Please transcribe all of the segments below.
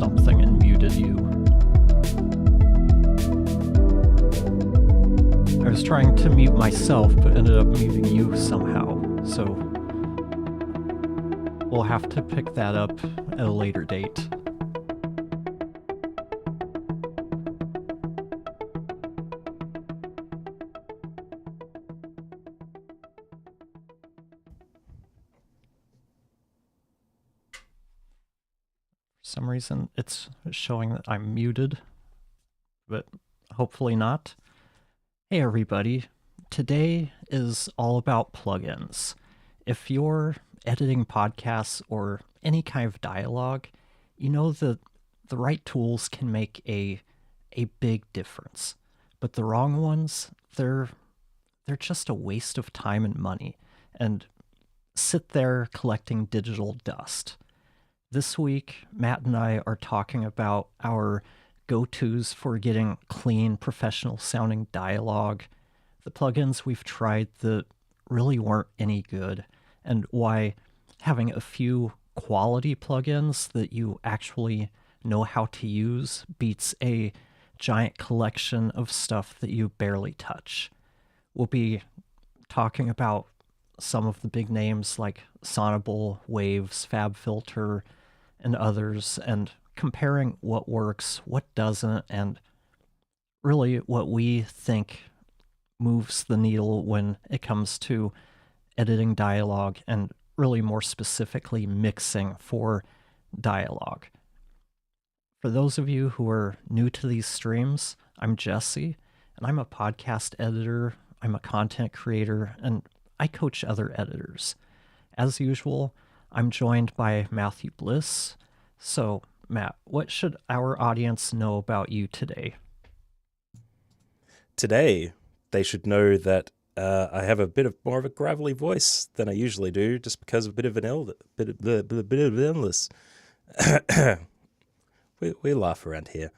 something and muted you. I was trying to mute myself, but ended up muting you somehow, so we'll have to pick that up at a later date. For some reason, it's showing that I'm muted, but hopefully not. Hey everybody, today is all about plugins. If you're editing podcasts or any kind of dialogue, you know that the right tools can make a big difference, but the wrong ones, they're just a waste of time and money, and sit there collecting digital dust. This week, Matt and I are talking about our go-tos for getting clean, professional-sounding dialogue, the plugins we've tried that really weren't any good, and why having a few quality plugins that you actually know how to use beats a giant collection of stuff that you barely touch. We'll be talking about some of the big names like Sonible, Waves, FabFilter, and others, and comparing what works, what doesn't, and really what we think moves the needle when it comes to editing dialogue, and really more specifically mixing for dialogue. For those of you who are new to these streams, I'm Jesse, and I'm a podcast editor, I'm a content creator, and I coach other editors. As usual, I'm joined by Matthew Bliss. So, Matt, what should our audience know about you today? Today, they should know that I have a bit of more of a gravelly voice than I usually do, just because of a bit of illness. we laugh around here.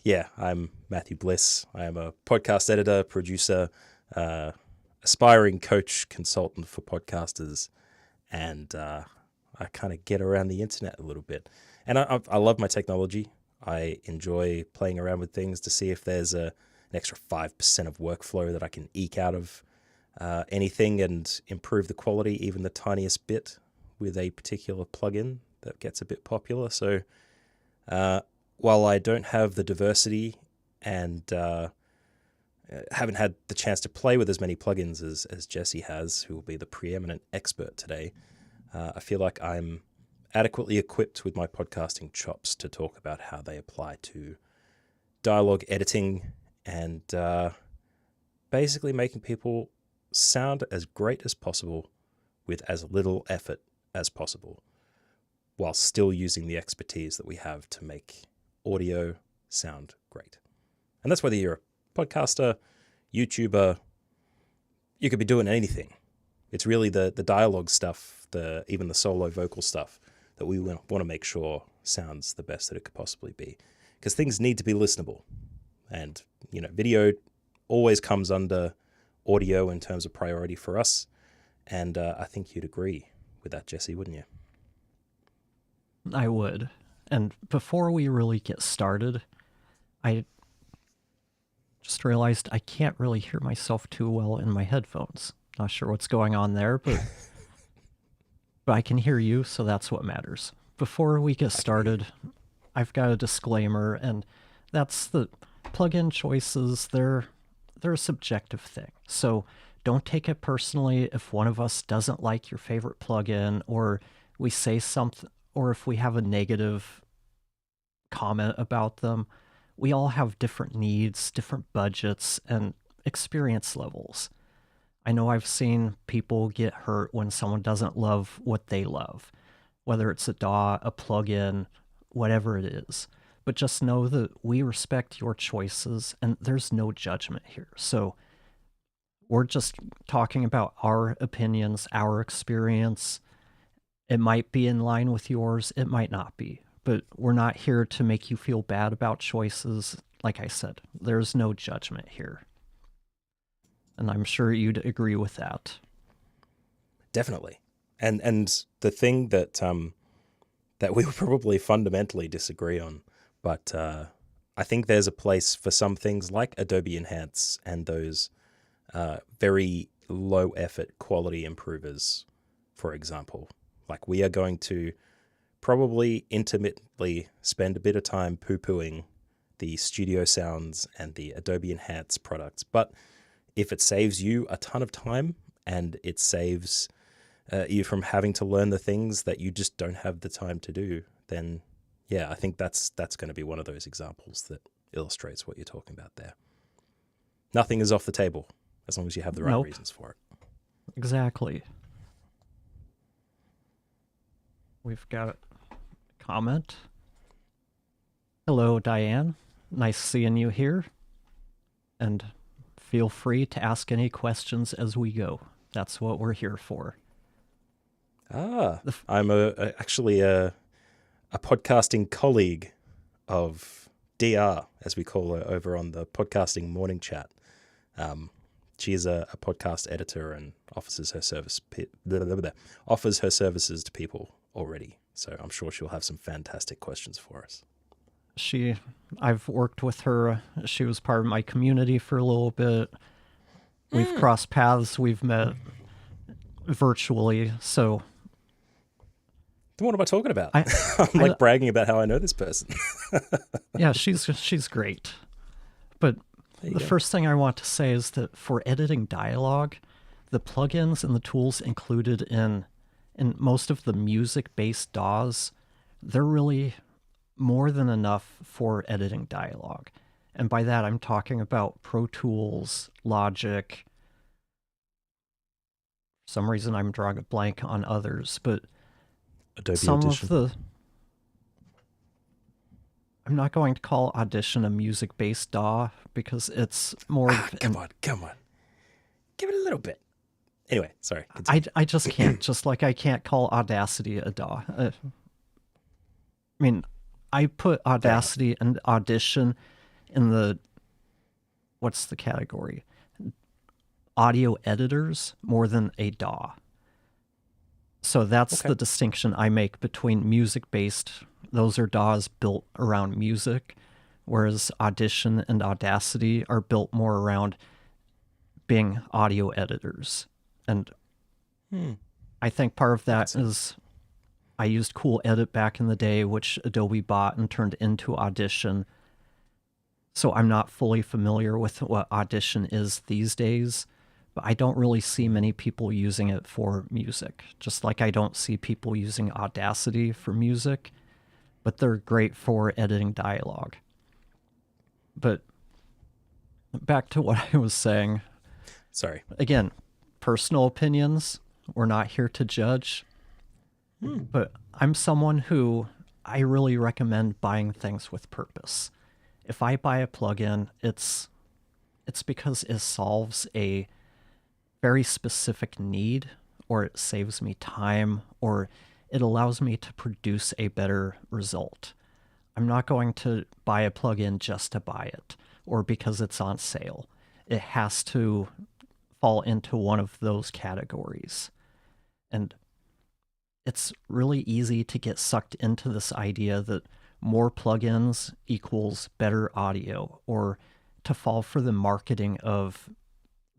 Yeah, I'm Matthew Bliss. I am a podcast editor, producer, aspiring coach, consultant for podcasters, and I kind of get around the internet a little bit. And I love my technology. I enjoy playing around with things to see if there's an extra 5% of workflow that I can eke out of anything and improve the quality even the tiniest bit with a particular plugin that gets a bit popular. So while I don't have the diversity and haven't had the chance to play with as many plugins as Jesse has, who will be the preeminent expert today, I feel like I'm adequately equipped with my podcasting chops to talk about how they apply to dialogue editing and basically making people sound as great as possible with as little effort as possible, while still using the expertise that we have to make audio sound great. And that's whether you're a podcaster, YouTuber, you could be doing anything. It's really the dialogue stuff, even the solo vocal stuff that we want to make sure sounds the best that it could possibly be. Because things need to be listenable. And, video always comes under audio in terms of priority for us. And I think you'd agree with that, Jesse, wouldn't you? I would. And before we really get started, I just realized I can't really hear myself too well in my headphones. Not sure what's going on there, but I can hear you, so that's what matters. Before we get started, I've got a disclaimer, and that's the plugin choices, they're a subjective thing. So don't take it personally if one of us doesn't like your favorite plugin, or we say something, or if we have a negative comment about them. We all have different needs, different budgets, and experience levels. I know I've seen people get hurt when someone doesn't love what they love, whether it's a DAW, a plugin, whatever it is. But just know that we respect your choices and there's no judgment here. So we're just talking about our opinions, our experience. It might be in line with yours, it might not be. But we're not here to make you feel bad about choices. Like I said, there's no judgment here. And I'm sure you'd agree with that. Definitely. And the thing that that we would probably fundamentally disagree on. But I think there's a place for some things like Adobe Enhance and those very low effort quality improvers, for example. Like, we are going to probably intermittently spend a bit of time poo-pooing the studio sounds and the Adobe Enhance products. But if it saves you a ton of time and it saves you from having to learn the things that you just don't have the time to do, then yeah, I think that's going to be one of those examples that illustrates what you're talking about there. Nothing is off the table as long as you have the right reasons for it. Exactly. We've got a comment. Hello, Diane. Nice seeing you here. And feel free to ask any questions as we go. That's what we're here for. I'm actually a podcasting colleague of DR, as we call her over on the podcasting morning chat. She is a podcast editor and offers her services to people already. So I'm sure she'll have some fantastic questions for us. I've worked with her. She was part of my community for a little bit. We've crossed paths. We've met virtually. So what am I talking about? I'm bragging about how I know this person. Yeah, she's great. But the first thing I want to say is that for editing dialogue, the plugins and the tools included in most of the music-based DAWs, they're really more than enough for editing dialogue. And by that, I'm talking about Pro Tools, Logic. For some reason, I'm drawing a blank on others, but Adobe some Audition. of the... I'm not going to call Audition a music-based DAW because it's more... Come on. Give it a little bit. Anyway, sorry. I just can't. Just like I can't call Audacity a DAW. I mean, I put Audacity and Audition in the... What's the category? Audio editors more than a DAW. So that's the distinction I make between music-based... Those are DAWs built around music, whereas Audition and Audacity are built more around being audio editors. And I think part of that is I used Cool Edit back in the day, which Adobe bought and turned into Audition. So I'm not fully familiar with what Audition is these days, but I don't really see many people using it for music, just like I don't see people using Audacity for music. But they're great for editing dialogue. But back to what I was saying. Sorry. Again, personal opinions. We're not here to judge. But I'm someone who I really recommend buying things with purpose. If I buy a plugin, it's because it solves a very specific need, or it saves me time, or it allows me to produce a better result. I'm not going to buy a plugin just to buy it or because it's on sale. It has to fall into one of those categories. And it's really easy to get sucked into this idea that more plugins equals better audio, or to fall for the marketing of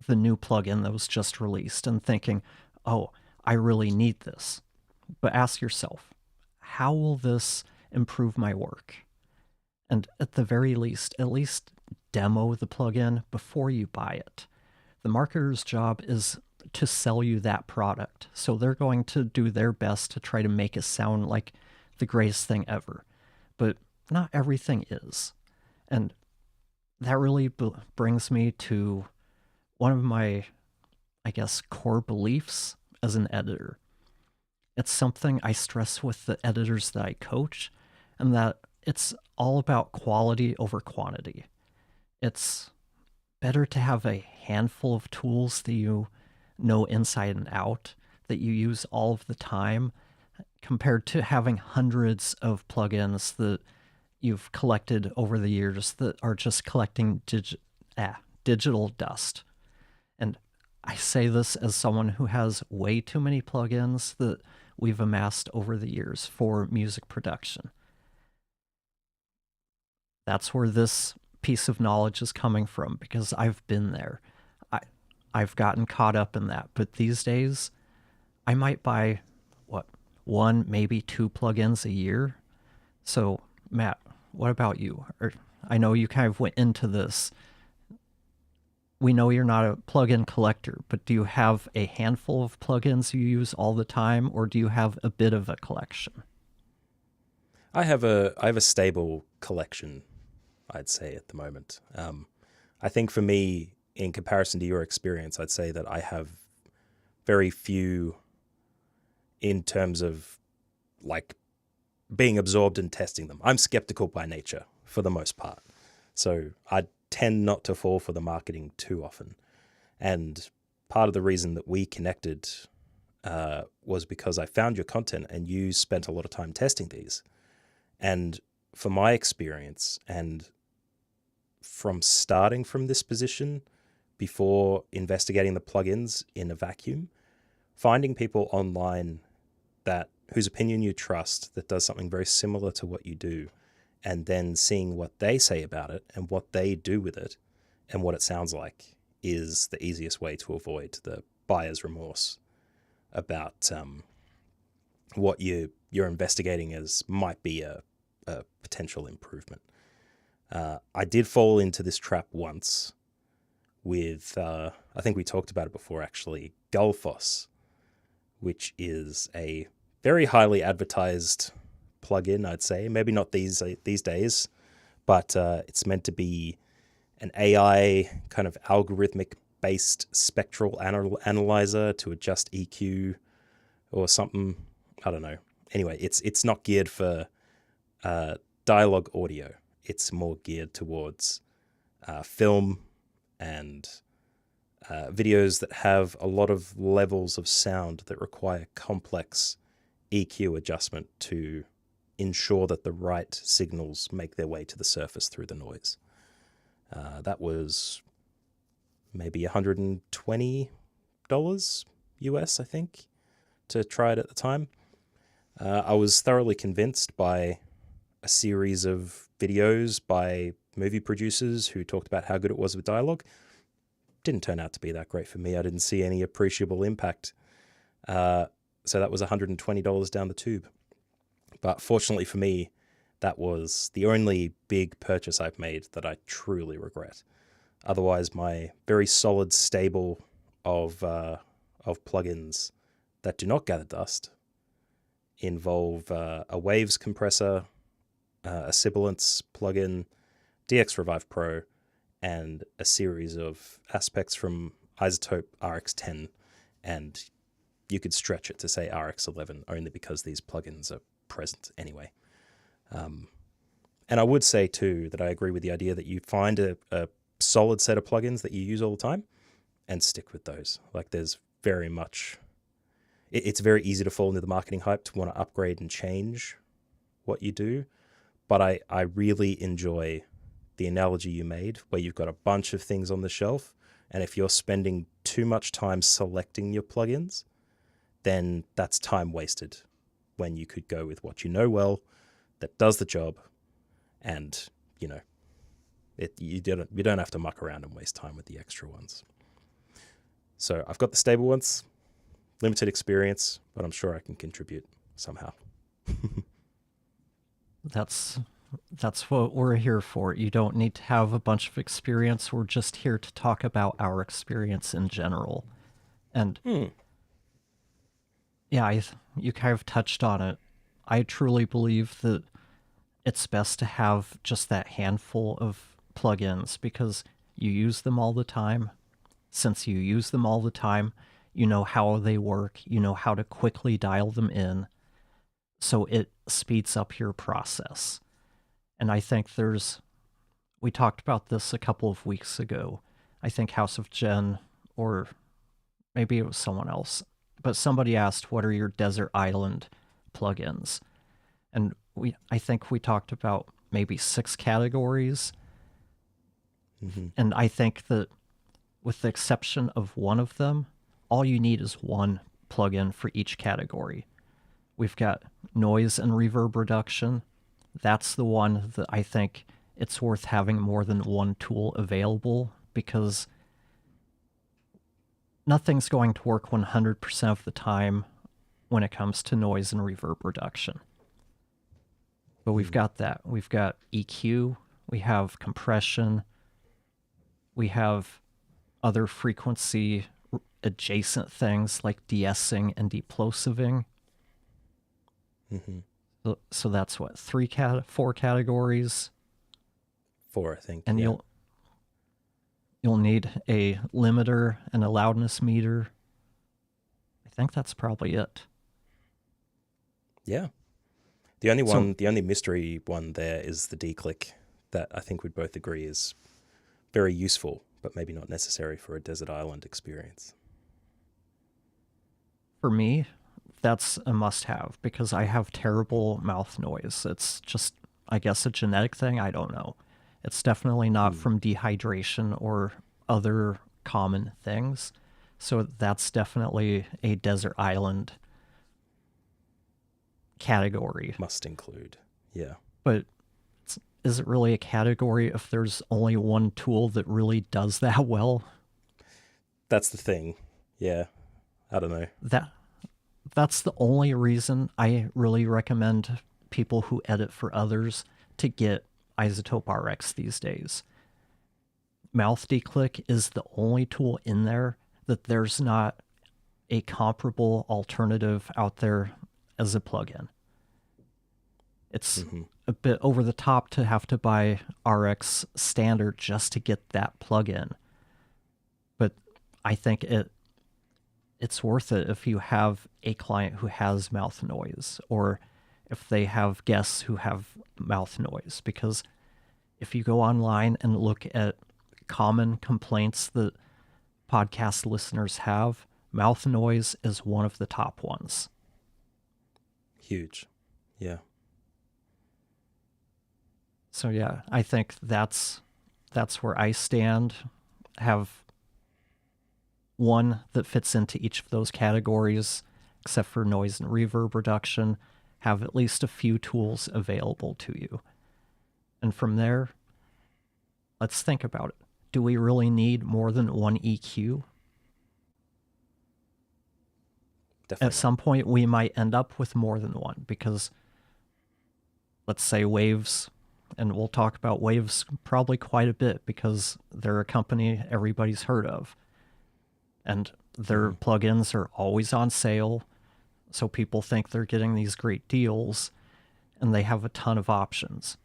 the new plugin that was just released and thinking, oh, I really need this. But ask yourself, how will this improve my work? And at the very least, at least demo the plugin before you buy it. The marketer's job is to sell you that product. So they're going to do their best to try to make it sound like the greatest thing ever. But not everything is. And that really brings me to one of my, I guess, core beliefs as an editor. It's something I stress with the editors that I coach, and that it's all about quality over quantity. It's better to have a handful of tools that you know inside and out, that you use all of the time, compared to having hundreds of plugins that you've collected over the years that are just collecting digital dust. And I say this as someone who has way too many plugins that we've amassed over the years for music production. That's where this piece of knowledge is coming from, because I've been there. I've gotten caught up in that. But these days, I might buy, one, maybe two plugins a year. So, Matt, what about you? I know you kind of went into this. We know you're not a plugin collector, but do you have a handful of plugins you use all the time, or do you have a bit of a collection? I have a stable collection, I'd say, at the moment. I think for me, in comparison to your experience, I'd say that I have very few in terms of like being absorbed and testing them. I'm skeptical by nature for the most part. So I tend not to fall for the marketing too often. And part of the reason that we connected was because I found your content and you spent a lot of time testing these. And for my experience, and from starting from this position before investigating the plugins in a vacuum, finding people online whose opinion you trust that does something very similar to what you do, and then seeing what they say about it and what they do with it and what it sounds like is the easiest way to avoid the buyer's remorse about what you're investigating as might be a potential improvement. I did fall into this trap once with, I think we talked about it before actually, Gullfoss, which is a very highly advertised plugin, I'd say. Maybe not these days, but it's meant to be an AI kind of algorithmic-based spectral analyzer to adjust EQ or something. I don't know. Anyway, it's not geared for dialogue audio. It's more geared towards film and videos that have a lot of levels of sound that require complex EQ adjustment to ensure that the right signals make their way to the surface through the noise. That was maybe $120 US, I think, to try it at the time. I was thoroughly convinced by a series of videos by movie producers who talked about how good it was with dialogue. Didn't turn out to be that great for me. I didn't see any appreciable impact. So that was $120 down the tube. But fortunately for me, that was the only big purchase I've made that I truly regret. Otherwise, my very solid stable of plugins that do not gather dust involve a Waves compressor, a Sibilance plugin, DX Revive Pro, and a series of aspects from iZotope RX10, and you could stretch it to say RX11 only because these plugins are present anyway. And I would say too that I agree with the idea that you find a solid set of plugins that you use all the time and stick with those. Like there's very much, it's very easy to fall into the marketing hype to want to upgrade and change what you do. But I really enjoy the analogy you made where you've got a bunch of things on the shelf, and if you're spending too much time selecting your plugins, then that's time wasted when you could go with what you know well, that does the job, and you don't have to muck around and waste time with the extra ones. So I've got the stable ones, limited experience, but I'm sure I can contribute somehow. That's what we're here for. You don't need to have a bunch of experience. We're just here to talk about our experience in general. And yeah, you kind of touched on it. I truly believe that it's best to have just that handful of plugins because you use them all the time. Since you use them all the time, you know how they work, you know how to quickly dial them in. So it speeds up your process. And I think we talked about this a couple of weeks ago. I think House of Jen, or maybe it was someone else, but somebody asked, what are your desert island plugins? And I think we talked about maybe 6 categories. Mm-hmm. And I think that with the exception of one of them, all you need is one plugin for each category. We've got noise and reverb reduction. That's the one that I think it's worth having more than one tool available, because nothing's going to work 100% of the time when it comes to noise and reverb reduction. But we've got that. We've got EQ, we have compression, we have other frequency adjacent things like de-essing and deplosiving. So that's what, 4 categories? 4, I think. And yeah. you'll need a limiter and a loudness meter. I think that's probably it. Yeah. The only mystery one there is the declick, that I think we'd both agree is very useful, but maybe not necessary for a desert island experience. For me, that's a must-have, because I have terrible mouth noise. It's just, I guess, a genetic thing. I don't know. It's definitely not from dehydration or other common things. So that's definitely a desert island category. Must include. Yeah. But is it really a category if there's only one tool that really does that well? That's the thing. Yeah. I don't know. That's the only reason I really recommend people who edit for others to get iZotope RX these days. Mouth declick is the only tool in there that there's not a comparable alternative out there as a plugin. It's a bit over the top to have to buy RX standard just to get that plugin. But I think it's worth it if you have a client who has mouth noise, or if they have guests who have mouth noise, because if you go online and look at common complaints that podcast listeners have, mouth noise is one of the top ones. Huge. Yeah. So yeah, I think that's where I stand. Have one that fits into each of those categories, except for noise and reverb reduction. Have at least a few tools available to you. And from there, let's think about it. Do we really need more than one EQ? Definitely. At some point, we might end up with more than one, because let's say Waves, and we'll talk about Waves probably quite a bit because they're a company everybody's heard of. And their plugins are always on sale, so people think they're getting these great deals, and they have a ton of options.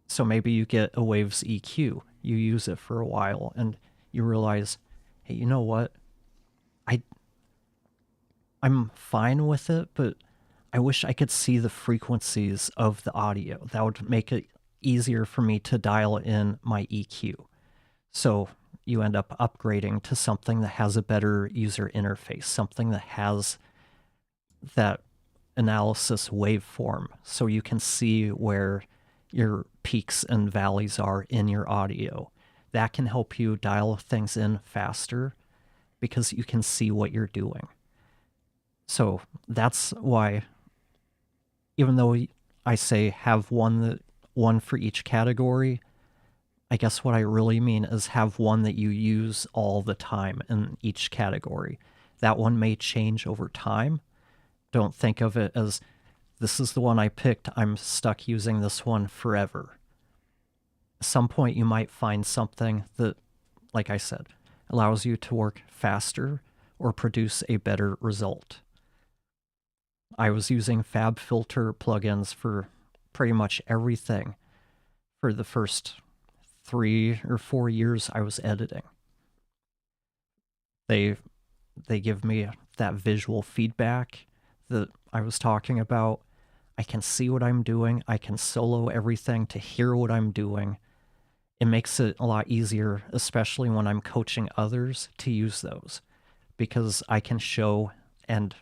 So maybe you get a Waves EQ, you use it for a while, and you realize, hey, you know what? I'm fine with it, but I wish I could see the frequencies of the audio. That would make it easier for me to dial in my EQ. So you end up upgrading to something that has a better user interface, something that has that analysis waveform, so you can see where your peaks and valleys are in your audio. That can help you dial things in faster because you can see what you're doing. So that's why, even though I say have one for each category, I guess what I really mean is have one that you use all the time in each category. That one may change over time. Don't think of it as, this is the one I picked, I'm stuck using this one forever. At some point you might find something that, like I said, allows you to work faster or produce a better result. I was using FabFilter plugins for pretty much everything for the first 3 or 4 years I was editing. They give me that visual feedback that I was talking about. I can see what I'm doing. I can solo everything to hear what I'm doing. It makes it a lot easier, especially when I'm coaching others, to use those, because I can show and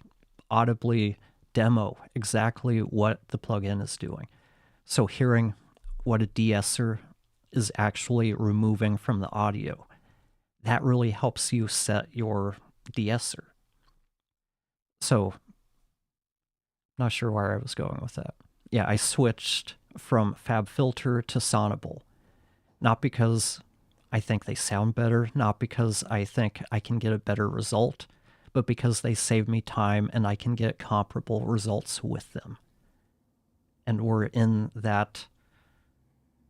audibly demo exactly what the plugin is doing. So hearing what a de-esser is actually removing from the audio, that really helps you set your de-esser. So Not sure where I was going with that. Yeah, I switched from FabFilter to Sonible. Not because I think they sound better, not because I think I can get a better result, but because they save me time and I can get comparable results with them. And we're in that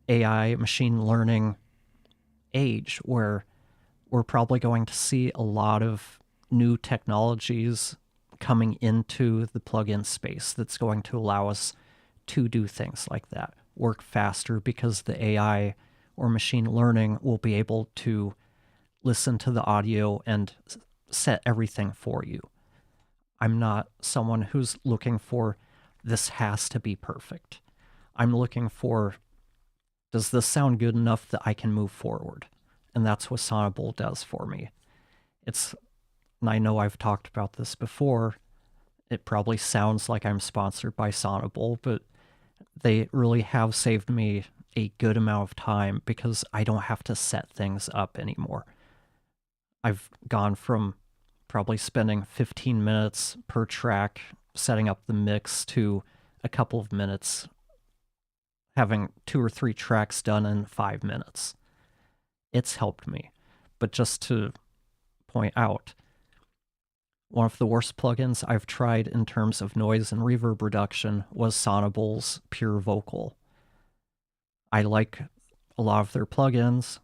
AI machine learning age where we're probably going to see a lot of new technologies coming into the plugin space that's going to allow us to do things like that, work faster, because the AI or machine learning will be able to listen to the audio and set everything for you. I'm not someone who's looking for this has to be perfect. I'm looking for, does this sound good enough that I can move forward? And that's what Sonible does for me. It's, and I know I've talked about this before, it probably sounds like I'm sponsored by Sonible, but they really have saved me a good amount of time because I don't have to set things up anymore. I've gone from probably spending 15 minutes per track setting up the mix to a couple of minutes having 2 or 3 tracks done in 5 minutes. It's helped me. But just to point out, one of the worst plugins I've tried in terms of noise and reverb reduction was Sonible's Pure Vocal. I like a lot of their plugins.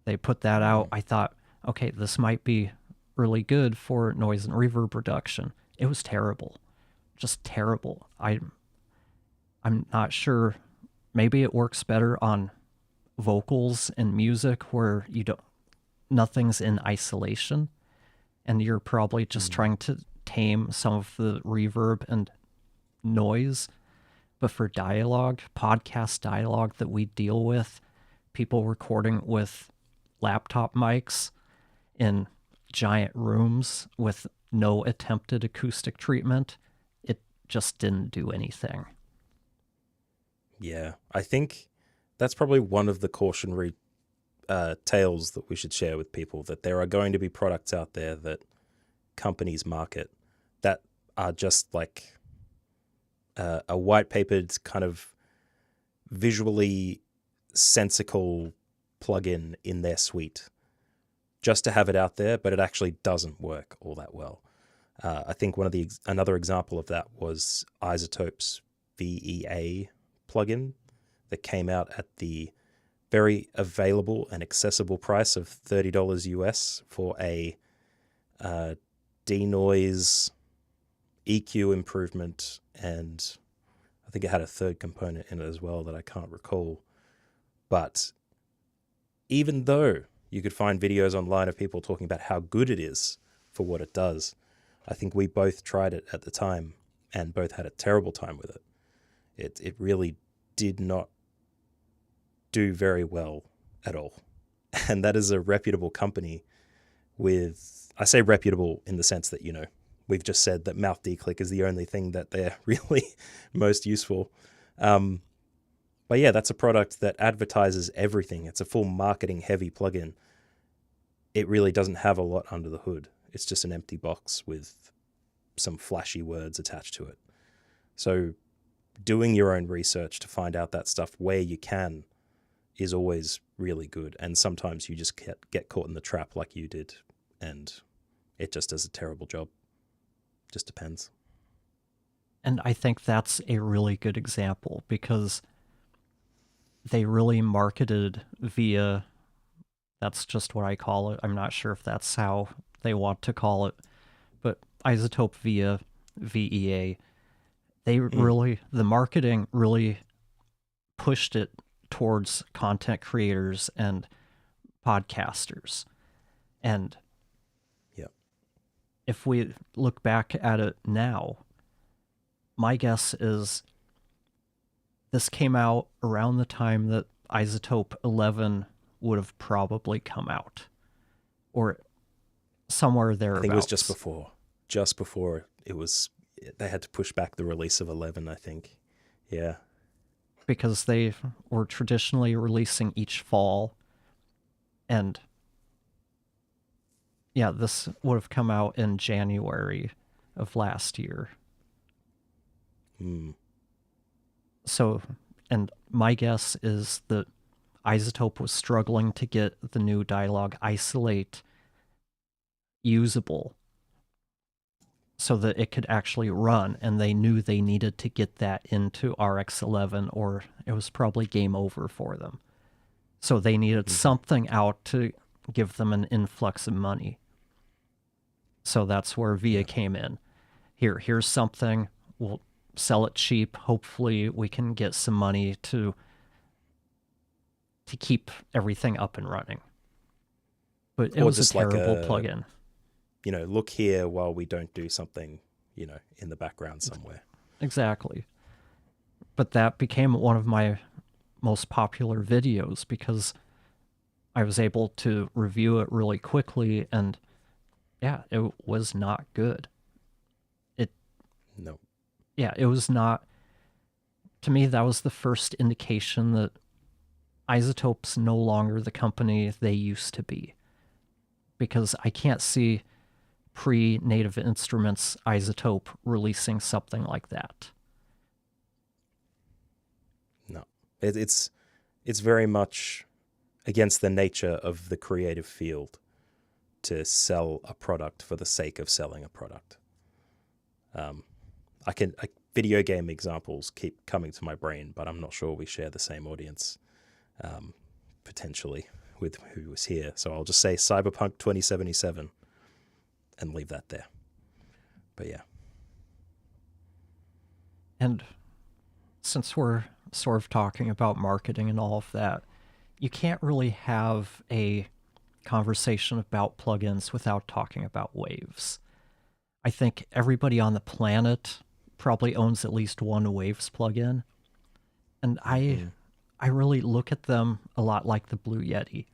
They put that out. I thought, okay, this might be really good for noise and reverb reduction. It was terrible. Just terrible. I'm not sure. Maybe it works better on vocals and music where you don't, nothing's in isolation, and you're probably just trying to tame some of the reverb and noise. But for dialogue, podcast dialogue that we deal with, people recording with laptop mics in giant rooms with no attempted acoustic treatment, it just didn't do anything. Yeah, I think that's probably one of the cautionary tales that we should share with people, that there are going to be products out there that companies market that are just like a white papered kind of visually sensical plugin in their suite just to have it out there, but it actually doesn't work all that well. I think another example of that was iZotope's VEA plugin that came out at the very available and accessible price of $30 US for a denoise EQ improvement, and I think it had a third component in it as well that I can't recall. But even though you could find videos online of people talking about how good it is for what it does, I think we both tried it at the time and both had a terrible time with it. It really did not do very well at all. And that is a reputable company with, I say reputable in the sense that, we've just said that mouth declick is the only thing that they're really most useful. But yeah, that's a product that advertises everything. It's a full marketing heavy plugin. It really doesn't have a lot under the hood. It's just an empty box with some flashy words attached to it. So doing your own research to find out that stuff where you can is always really good. And sometimes you just get caught in the trap like you did, and it just does a terrible job. Just depends. And I think that's a really good example because they really marketed via, that's just what I call it. I'm not sure if that's how they want to call it, but iZotope via VEA, they really, the marketing really pushed it towards content creators and podcasters. And if we look back at it now, my guess is this came out around the time that iZotope 11 would have probably come out, or somewhere thereabouts. I think it was just before it was, they had to push back the release of 11, I think. Yeah. Because they were traditionally releasing each fall, and yeah, this would have come out in January of last year. So, and my guess is that iZotope was struggling to get the new Dialog Isolate usable so that it could actually run, and they knew they needed to get that into RX11 or it was probably game over for them. So they needed something out to give them an influx of money. So that's where VIA came in. Here's something, we'll sell it cheap. Hopefully we can get some money to keep everything up and running. But it was a terrible plugin. Look here while we don't do something, in the background somewhere. Exactly. But that became one of my most popular videos because I was able to review it really quickly, and yeah, it was not good. No. Yeah, it was not. To me, that was the first indication that iZotope's no longer the company they used to be. Because I can't see pre-Native Instruments iZotope releasing something like that. No. It's very much against the nature of the creative field to sell a product for the sake of selling a product. Video game examples keep coming to my brain, but I'm not sure we share the same audience, potentially, with who was here. So I'll just say Cyberpunk 2077 and leave that there. But yeah. And since we're sort of talking about marketing and all of that, you can't really have a conversation about plugins without talking about Waves. I think everybody on the planet probably owns at least one Waves plugin. And I really look at them a lot like the Blue Yeti.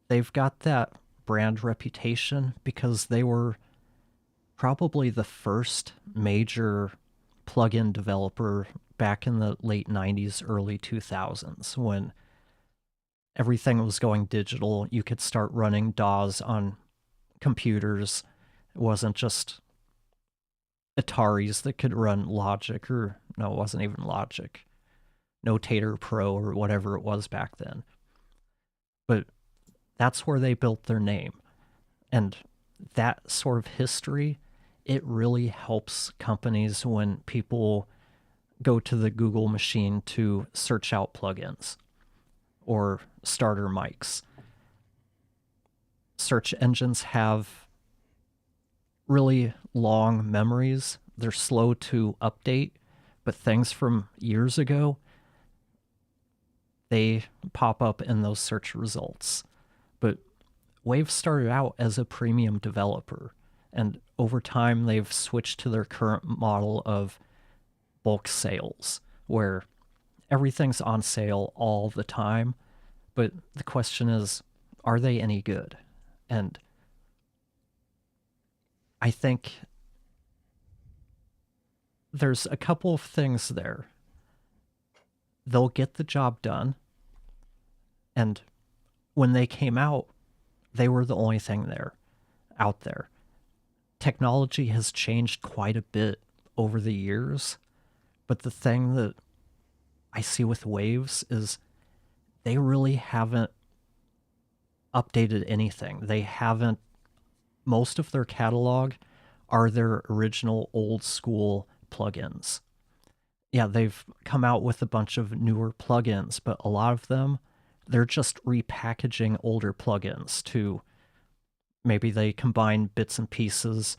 They've got that brand reputation because they were probably the first major plugin developer back in the late 90s, early 2000s, when everything was going digital. You could start running DAWs on computers. It wasn't just Ataris that could run Logic, or no, it wasn't even Logic, Notator Pro or whatever it was back then. But that's where they built their name. And that sort of history, it really helps companies when people go to the Google machine to search out plugins or starter mics. Search engines have really long memories. They're slow to update, but things from years ago, they pop up in those search results. But Wave started out as a premium developer, and over time they've switched to their current model of bulk sales, where everything's on sale all the time, but the question is, are they any good? And I think there's a couple of things there. They'll get the job done, and when they came out, they were the only thing out there. Technology has changed quite a bit over the years, but the thing that I see with Waves is they really haven't updated anything. They haven't. Most of their catalog are their original old school plugins. Yeah, they've come out with a bunch of newer plugins, but a lot of them, they're just repackaging older plugins to, maybe they combine bits and pieces,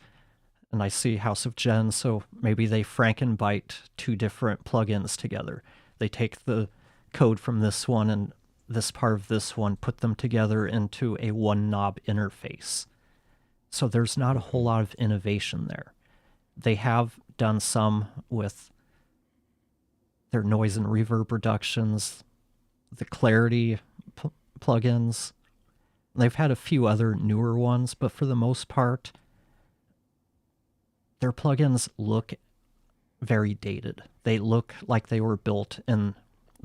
and I see House of Gen, so maybe they Frankenbite two different plugins together. They take the code from this one and this part of this one, put them together into a one knob interface. So there's not a whole lot of innovation there. They have done some with their noise and reverb reductions, the clarity plugins. They've had a few other newer ones, but for the most part, their plugins look very dated. They look like they were built in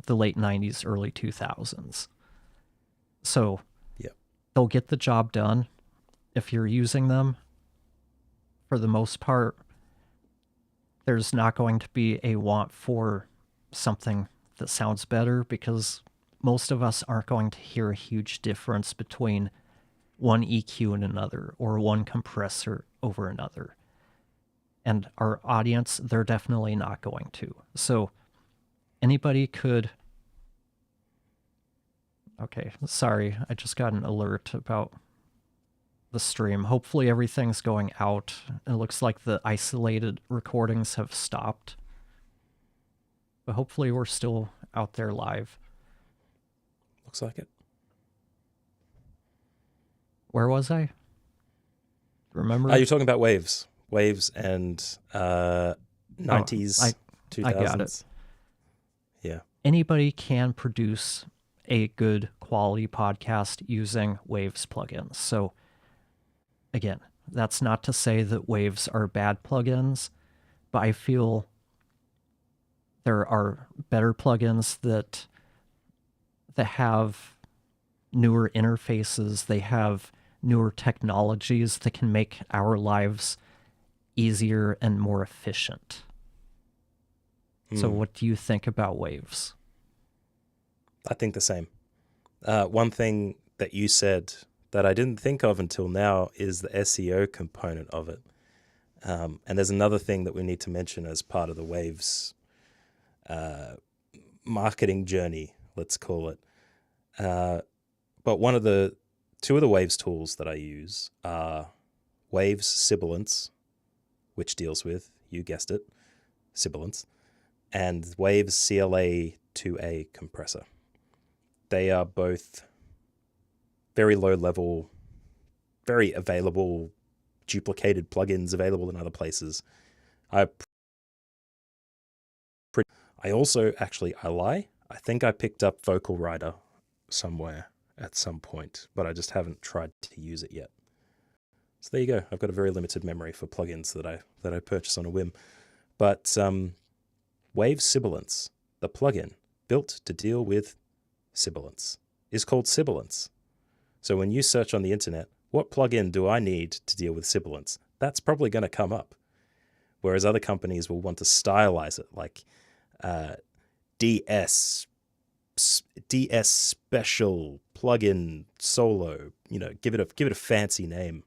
the late 90s, early 2000s. So they'll get the job done. If you're using them, for the most part, there's not going to be a want for something that sounds better, because most of us aren't going to hear a huge difference between one EQ and another, or one compressor over another. And our audience, they're definitely not going to. So anybody could... Okay, sorry, I just got an alert about the stream. Hopefully everything's going out. It looks like the isolated recordings have stopped. But hopefully we're still out there live. Looks like it. Where was I? Remember? You're talking about waves and 90s, 2000s. I got it. Yeah. Anybody can produce a good quality podcast using Waves plugins. So again, that's not to say that Waves are bad plugins, but I feel there are better plugins that have newer interfaces, they have newer technologies that can make our lives easier and more efficient. So what do you think about Waves? I think the same. One thing that you said that I didn't think of until now is the SEO component of it. And there's another thing that we need to mention as part of the Waves marketing journey, let's call it. But two of the Waves tools that I use are Waves Sibilance, which deals with, you guessed it, Sibilance, and Waves CLA2A compressor. They are both very low level, very available, duplicated plugins available in other places. I lie. I think I picked up Vocal Rider somewhere at some point, but I just haven't tried to use it yet. So there you go. I've got a very limited memory for plugins that I purchase on a whim. But Waves Sibilance, the plugin built to deal with Sibilance, is called Sibilance. So when you search on the internet, what plugin do I need to deal with Sibilance? That's probably going to come up. Whereas other companies will want to stylize it, like DS special plugin solo. Give it a fancy name.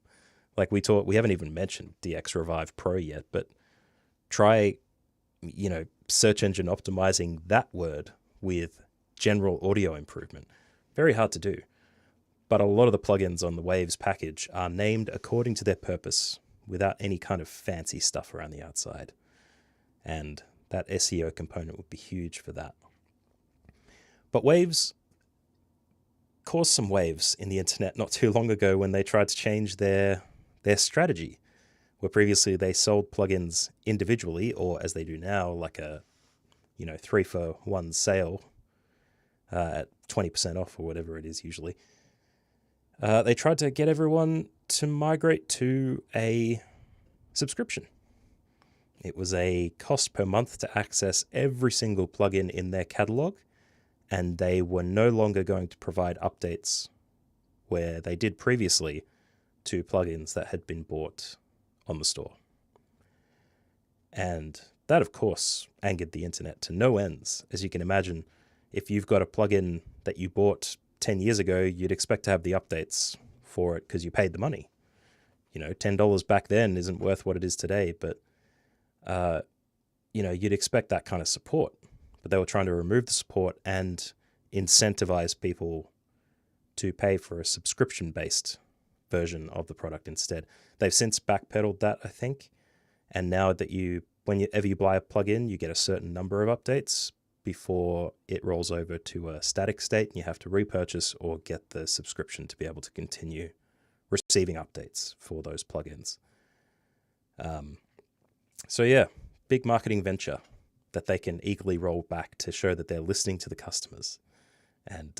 Like we haven't even mentioned DX Revive Pro yet, but try search engine optimizing that word with general audio improvement. Very hard to do. But a lot of the plugins on the Waves package are named according to their purpose without any kind of fancy stuff around the outside. And that SEO component would be huge for that. But Waves caused some waves in the internet not too long ago when they tried to change their strategy, where previously they sold plugins individually, or as they do now, like a 3-for-1 sale at 20% off or whatever it is usually. They tried to get everyone to migrate to a subscription. It was a cost per month to access every single plugin in their catalog, and they were no longer going to provide updates where they did previously to plugins that had been bought on the store. And that, of course, angered the internet to no ends. As you can imagine, if you've got a plugin that you bought 10 years ago, you'd expect to have the updates for it because you paid the money. $10 back then isn't worth what it is today, but you'd expect that kind of support. But they were trying to remove the support and incentivize people to pay for a subscription-based version of the product instead. They've since backpedaled that, I think. And now that whenever you buy a plugin, you get a certain number of updates before it rolls over to a static state, and you have to repurchase or get the subscription to be able to continue receiving updates for those plugins. So yeah, big marketing venture that they can eagerly roll back to show that they're listening to the customers and,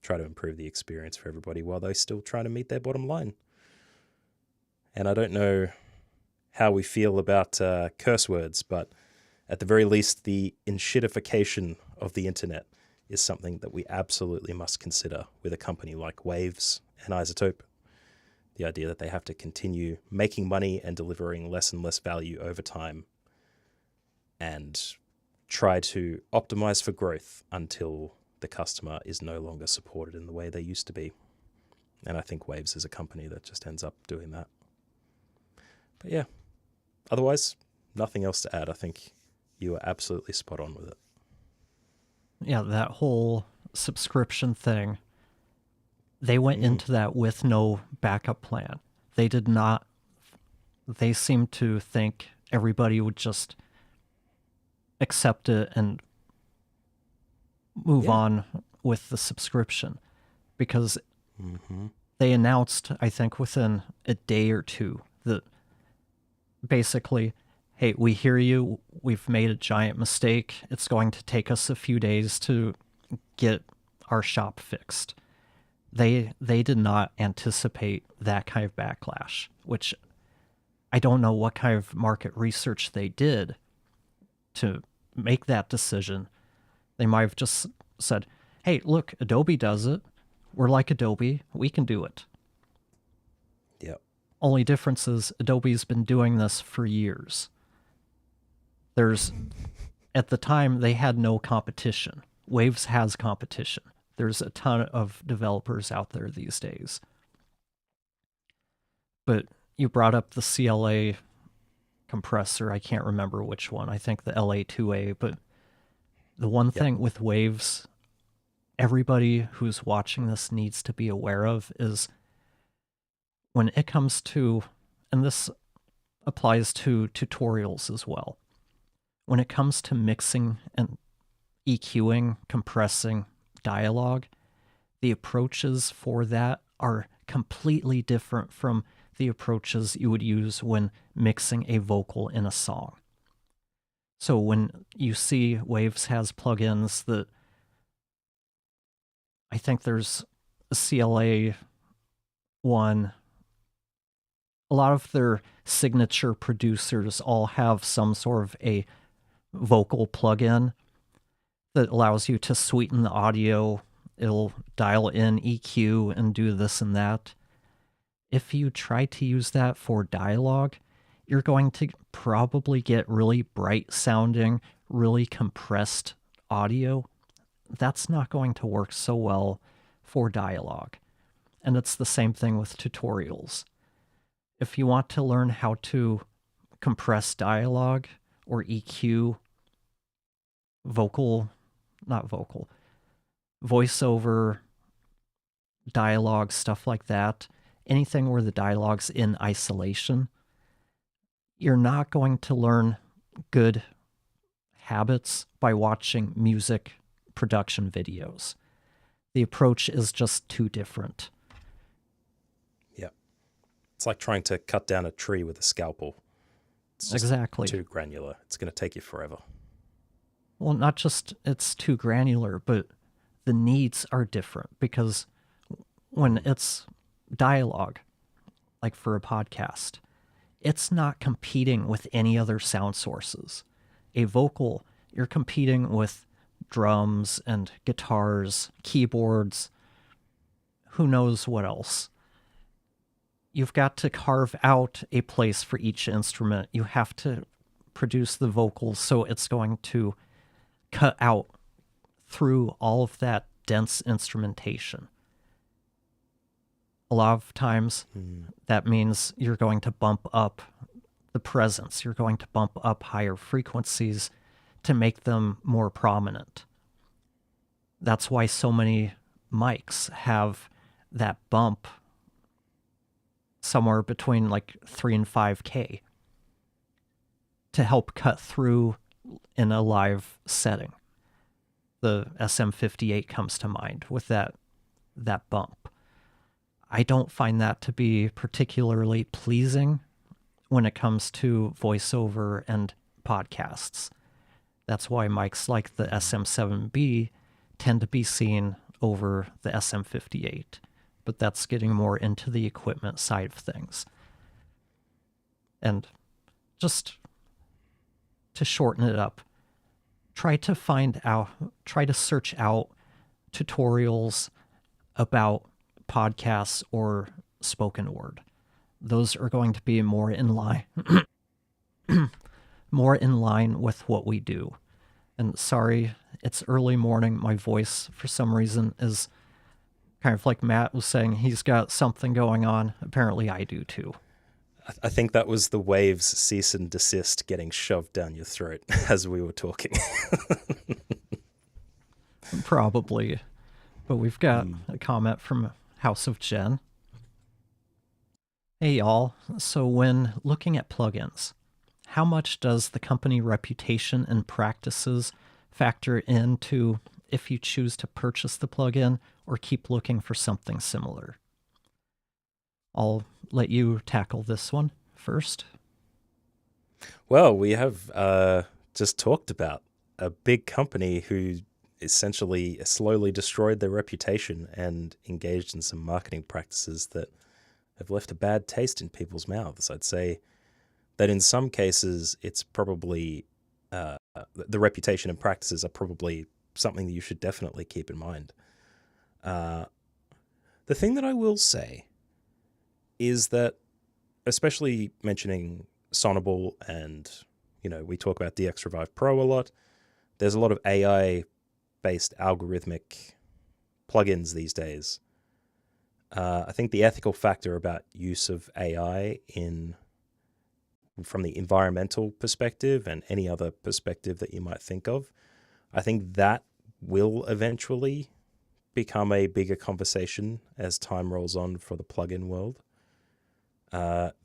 try to improve the experience for everybody while they still try to meet their bottom line. And I don't know how we feel about curse words, but at the very least, the Inshittification of the internet is something that we absolutely must consider with a company like Waves and iZotope. the idea that they have to continue making money and delivering less and less value over time and try to optimize for growth until the customer is no longer supported in the way they used to be. And I think Waves is a company that just ends up doing that. But yeah, otherwise, nothing else to add. I think you were absolutely spot on with it. Yeah, that whole subscription thing, they went into that with no backup plan. They did not, they seemed to think everybody would just accept it and move on with the subscription, because they announced, I think within a day or two, that basically, hey, we hear you, we've made a giant mistake, it's going to take us a few days to get our shop fixed. They did not anticipate that kind of backlash, which I don't know what kind of market research they did to make that decision. They might have just said, hey, look, Adobe does it. We're like Adobe. We can do it. Yep. Only difference is Adobe's been doing this for years. At the time, they had no competition. Waves has competition. There's a ton of developers out there these days. But you brought up the CLA compressor. I can't remember which one. I think the LA2A. But the one thing with Waves, everybody who's watching this needs to be aware of is when it comes to, and this applies to tutorials as well, when it comes to mixing and EQing, compressing dialogue, the approaches for that are completely different from the approaches you would use when mixing a vocal in a song. So when you see Waves has plugins that, I think there's a CLA one, a lot of their signature producers all have some sort of a vocal plugin that allows you to sweeten the audio. It'll dial in EQ and do this and that. If you try to use that for dialogue, you're going to probably get really bright sounding, really compressed audio. That's not going to work so well for dialogue. And it's the same thing with tutorials. If you want to learn how to compress dialogue or EQ voiceover, dialogue, stuff like that, anything where the dialogue's in isolation, you're not going to learn good habits by watching music production videos. The approach is just too different. Yeah. It's like trying to cut down a tree with a scalpel. It's just exactly too granular. It's going to take you forever. Well, not just it's too granular, but the needs are different, because when it's dialogue, like for a podcast, it's not competing with any other sound sources. A vocal, you're competing with drums and guitars, keyboards, who knows what else. You've got to carve out a place for each instrument. You have to produce the vocals so it's going to cut out through all of that dense instrumentation. A lot of times that means you're going to bump up the presence. You're going to bump up higher frequencies to make them more prominent. That's why so many mics have that bump somewhere between like 3 and 5K to help cut through in a live setting. The SM58 comes to mind with that bump. I don't find that to be particularly pleasing when it comes to voiceover and podcasts. That's why mics like the SM7B tend to be seen over the SM58, but that's getting more into the equipment side of things. And just to shorten it up, try to search out tutorials about podcasts or spoken word. those are going to be more in line more in line with what we do. And sorry, it's early morning. My voice, for some reason, is kind of like Matt was saying, he's got something going on. Apparently I do too. I think that was the Waves cease and desist getting shoved down your throat as we were talking. Probably. But we've got a comment from House of Jen. Hey y'all, so when looking at plugins, how much does the company reputation and practices factor into if you choose to purchase the plugin or keep looking for something similar? I'll let you tackle this one first. Well, we have just talked about a big company who essentially slowly destroyed their reputation and engaged in some marketing practices that have left a bad taste in people's mouths. I'd say that in some cases, it's probably the reputation and practices are probably something that you should definitely keep in mind. The thing that I will say is that, especially mentioning Sonible and, we talk about DX Revive Pro a lot, there's a lot of AI-based algorithmic plugins these days. I think the ethical factor about use of AI from the environmental perspective and any other perspective that you might think of, I think that will eventually become a bigger conversation as time rolls on for the plugin world.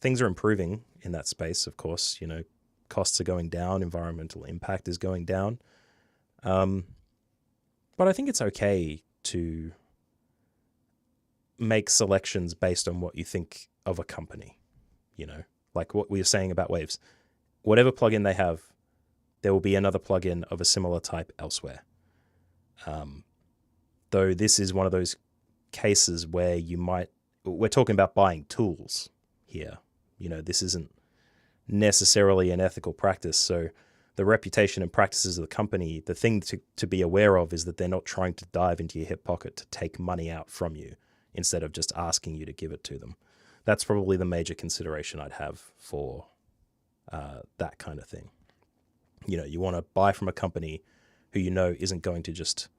Things are improving in that space, of course. Costs are going down, environmental impact is going down. But I think it's okay to make selections based on what you think of a company, like what we were saying about Waves. Whatever plugin they have, there will be another plugin of a similar type elsewhere. Though this is one of those cases where we're talking about buying tools here. This isn't necessarily an ethical practice. So the reputation and practices of the company, the thing to be aware of is that they're not trying to dive into your hip pocket to take money out from you instead of just asking you to give it to them. That's probably the major consideration I'd have for that kind of thing. You want to buy from a company who isn't going to just,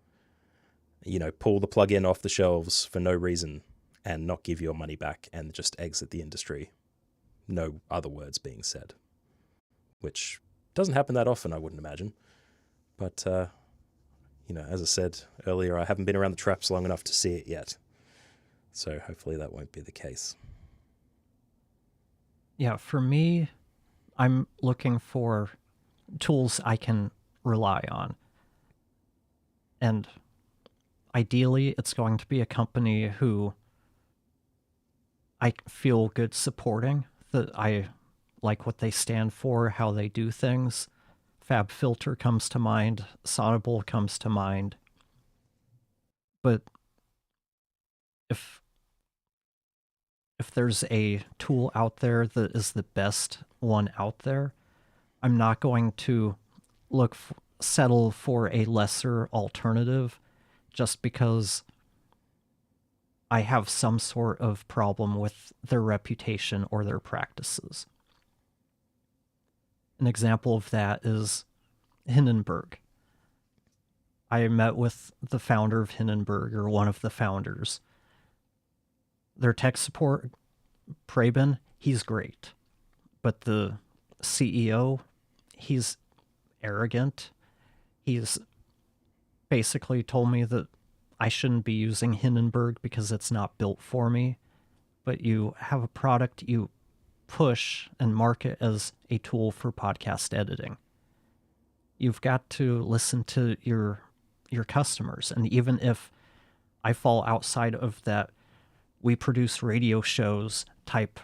pull the plugin off the shelves for no reason and not give your money back and just exit the industry. No other words being said, which doesn't happen that often, I wouldn't imagine. But, as I said earlier, I haven't been around the traps long enough to see it yet. So hopefully that won't be the case. Yeah, for me, I'm looking for tools I can rely on. And ideally, it's going to be a company who I feel good supporting, that I like what they stand for, how they do things. FabFilter comes to mind, Sonible comes to mind. But if there's a tool out there that is the best one out there, I'm not going to settle for a lesser alternative just because I have some sort of problem with their reputation or their practices. An example of that is Hindenburg. I met with the founder of Hindenburg, or one of the founders. Their tech support, Preben, he's great. But the CEO, he's arrogant. He's basically told me that I shouldn't be using Hindenburg because it's not built for me. But you have a product you push and market as a tool for podcast editing. You've got to listen to your customers. And even if I fall outside of that, we produce radio shows type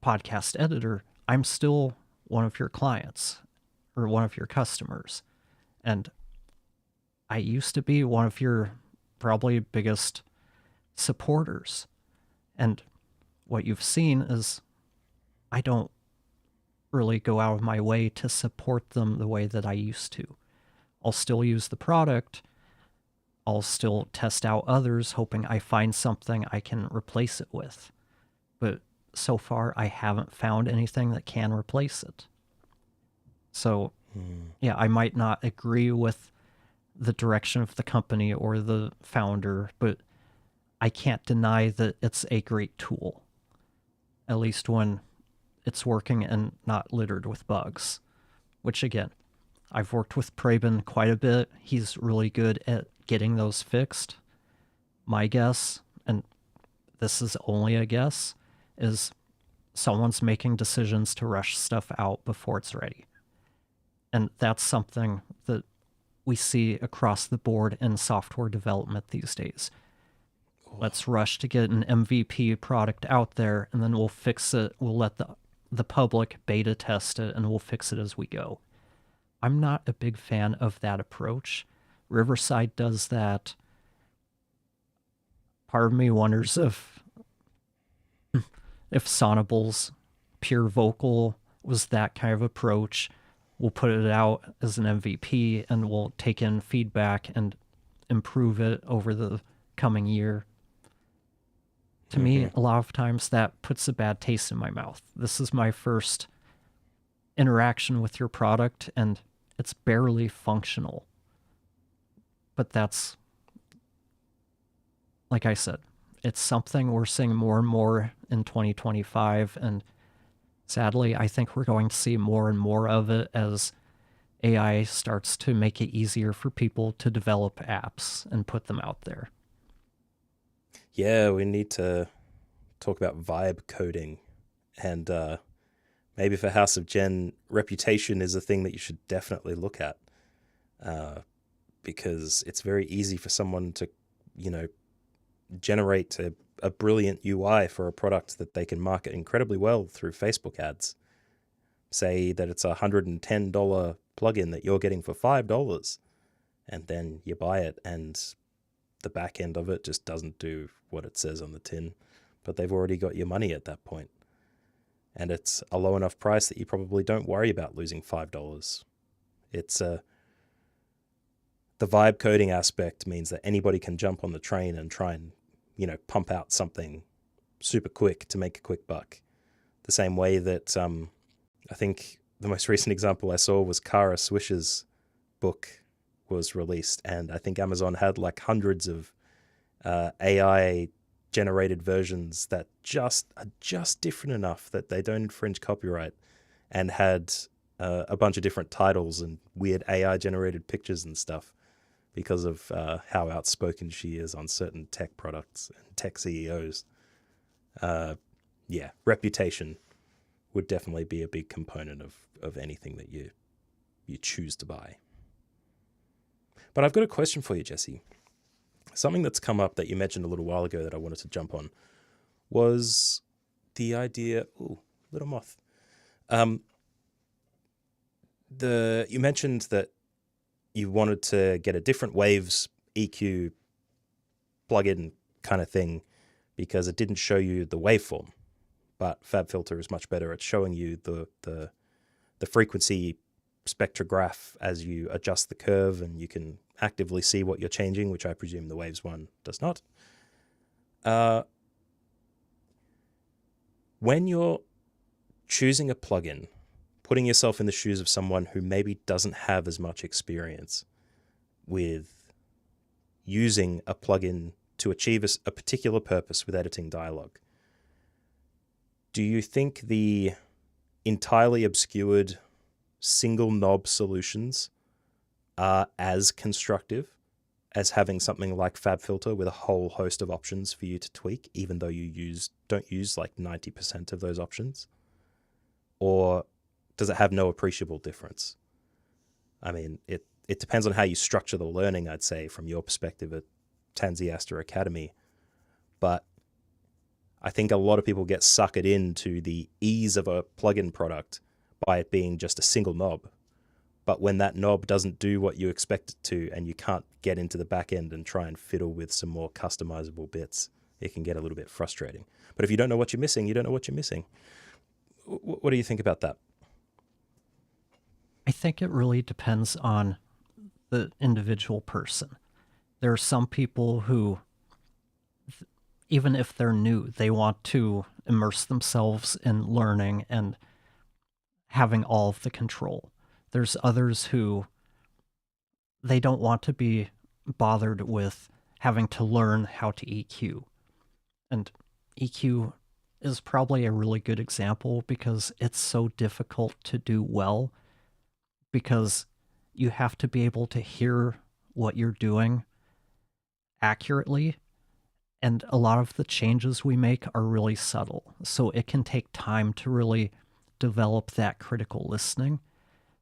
podcast editor, I'm still one of your clients or one of your customers. And I used to be one of your probably biggest supporters. And what you've seen is I don't really go out of my way to support them the way that I used to. I'll still use the product. I'll still test out others, hoping I find something I can replace it with. But so far I haven't found anything that can replace it. So, yeah, I might not agree with the direction of the company or the founder, but I can't deny that it's a great tool, at least when it's working and not littered with bugs, which again, I've worked with Preben quite a bit. He's really good at getting those fixed. My guess, and this is only a guess, is someone's making decisions to rush stuff out before it's ready. And that's something that we see across the board in software development these days. Let's rush to get an MVP product out there, and then we'll fix it. We'll let the public beta test it, and we'll fix it as we go. I'm not a big fan of that approach. Riverside does that. Part of me wonders if Sonible's pure vocal was that kind of approach. We'll put it out as an MVP and we'll take in feedback and improve it over the coming year. To me, a lot of times that puts a bad taste in my mouth. This is my first interaction with your product and it's barely functional. But that's, like I said, it's something we're seeing more and more in 2025. And sadly, I think we're going to see more and more of it as AI starts to make it easier for people to develop apps and put them out there. Yeah, we need to talk about vibe coding. And maybe for House of Gen, reputation is a thing that you should definitely look at. Because it's very easy for someone to, generate a brilliant UI for a product that they can market incredibly well through Facebook ads. Say that it's a $110 plugin that you're getting for $5, and then you buy it and the back end of it just doesn't do what it says on the tin, but they've already got your money at that point. And it's a low enough price that you probably don't worry about losing $5. It's the vibe coding aspect means that anybody can jump on the train and try and, pump out something super quick to make a quick buck. The same way that I think the most recent example I saw was Kara Swisher's book was released, and I think Amazon had like hundreds of AI generated versions that are just different enough that they don't infringe copyright, and had a bunch of different titles and weird AI generated pictures and stuff because of how outspoken she is on certain tech products and tech CEOs. Yeah, reputation would definitely be a big component of anything that you choose to buy. But I've got a question for you, Jesse. Something that's come up that you mentioned a little while ago that I wanted to jump on was the idea... Ooh, little moth. You mentioned that you wanted to get a different waves EQ plugin kind of thing because it didn't show you the waveform. But FabFilter is much better at showing you the frequency spectrograph as you adjust the curve, and you can actively see what you're changing, which I presume the Waves one does not. When you're choosing a plugin, putting yourself in the shoes of someone who maybe doesn't have as much experience with using a plugin to achieve a particular purpose with editing dialogue, do you think the entirely obscured single knob solutions are as constructive as having something like FabFilter with a whole host of options for you to tweak, even though you don't use like 90% of those options? Or does it have no appreciable difference? I mean, it depends on how you structure the learning, I'd say, from your perspective at Tansiasta Academy. But I think a lot of people get suckered into the ease of a plugin product by it being just a single knob. But when that knob doesn't do what you expect it to, and you can't get into the back end and try and fiddle with some more customizable bits, it can get a little bit frustrating. But if you don't know what you're missing, you don't know what you're missing. What do you think about that? I think it really depends on the individual person. There are some people who even if they're new, they want to immerse themselves in learning and having all of the control. There's others who they don't want to be bothered with having to learn how to EQ. And EQ is probably a really good example because it's so difficult to do well, because you have to be able to hear what you're doing accurately, and a lot of the changes we make are really subtle, so it can take time to really develop that critical listening,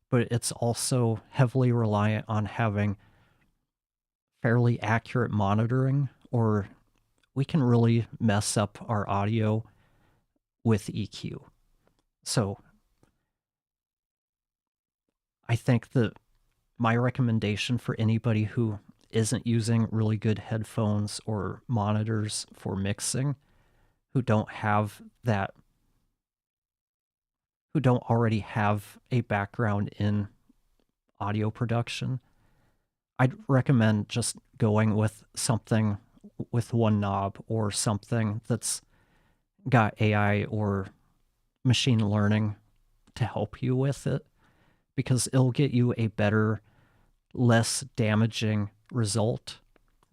but it's also heavily reliant on having fairly accurate monitoring, or we can really mess up our audio with EQ. So I think that my recommendation for anybody who isn't using really good headphones or monitors for mixing, who don't already have a background in audio production, I'd recommend just going with something with one knob, or something that's got AI or machine learning to help you with it, because it'll get you a better, less damaging result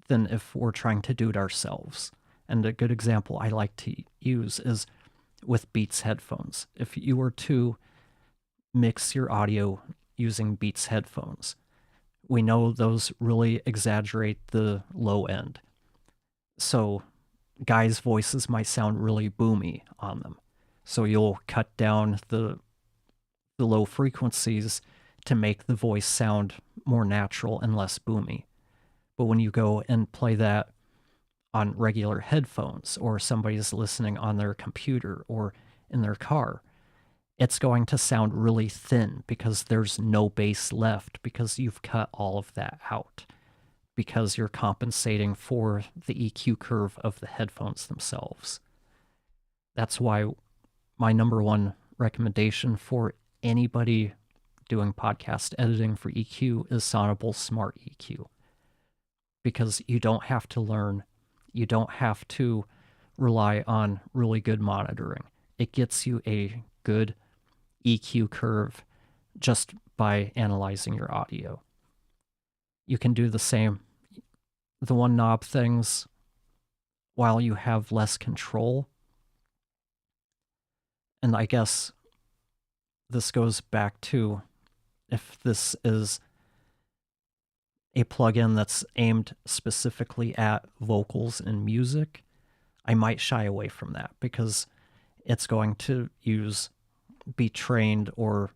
than if we're trying to do it ourselves. And a good example I like to use is with Beats headphones. If you were to mix your audio using Beats headphones, we know those really exaggerate the low end. So guys' voices might sound really boomy on them. So you'll cut down the low frequencies to make the voice sound more natural and less boomy. But when you go and play that on regular headphones, or somebody's listening on their computer or in their car, it's going to sound really thin because there's no bass left, because you've cut all of that out, because you're compensating for the EQ curve of the headphones themselves. That's why my number one recommendation for anybody doing podcast editing for EQ is Sonible Smart EQ. Because you don't have to learn, you don't have to rely on really good monitoring. It gets you a good EQ curve just by analyzing your audio. You can do the same, the one knob things, while you have less control. And I guess this goes back to, if this is a plugin that's aimed specifically at vocals and music, I might shy away from that, because it's going to be trained, or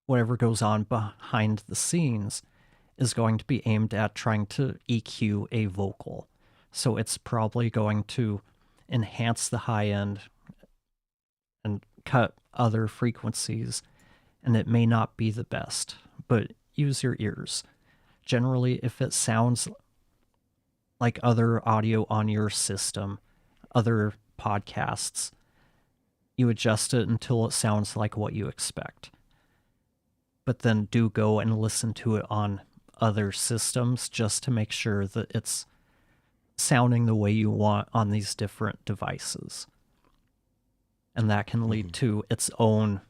whatever goes on behind the scenes is going to be aimed at trying to EQ a vocal. So it's probably going to enhance the high end and cut other frequencies, and it may not be the best, but use your ears. Generally, if it sounds like other audio on your system, other podcasts, you adjust it until it sounds like what you expect. But then do go and listen to it on other systems just to make sure that it's sounding the way you want on these different devices. And that can lead to its own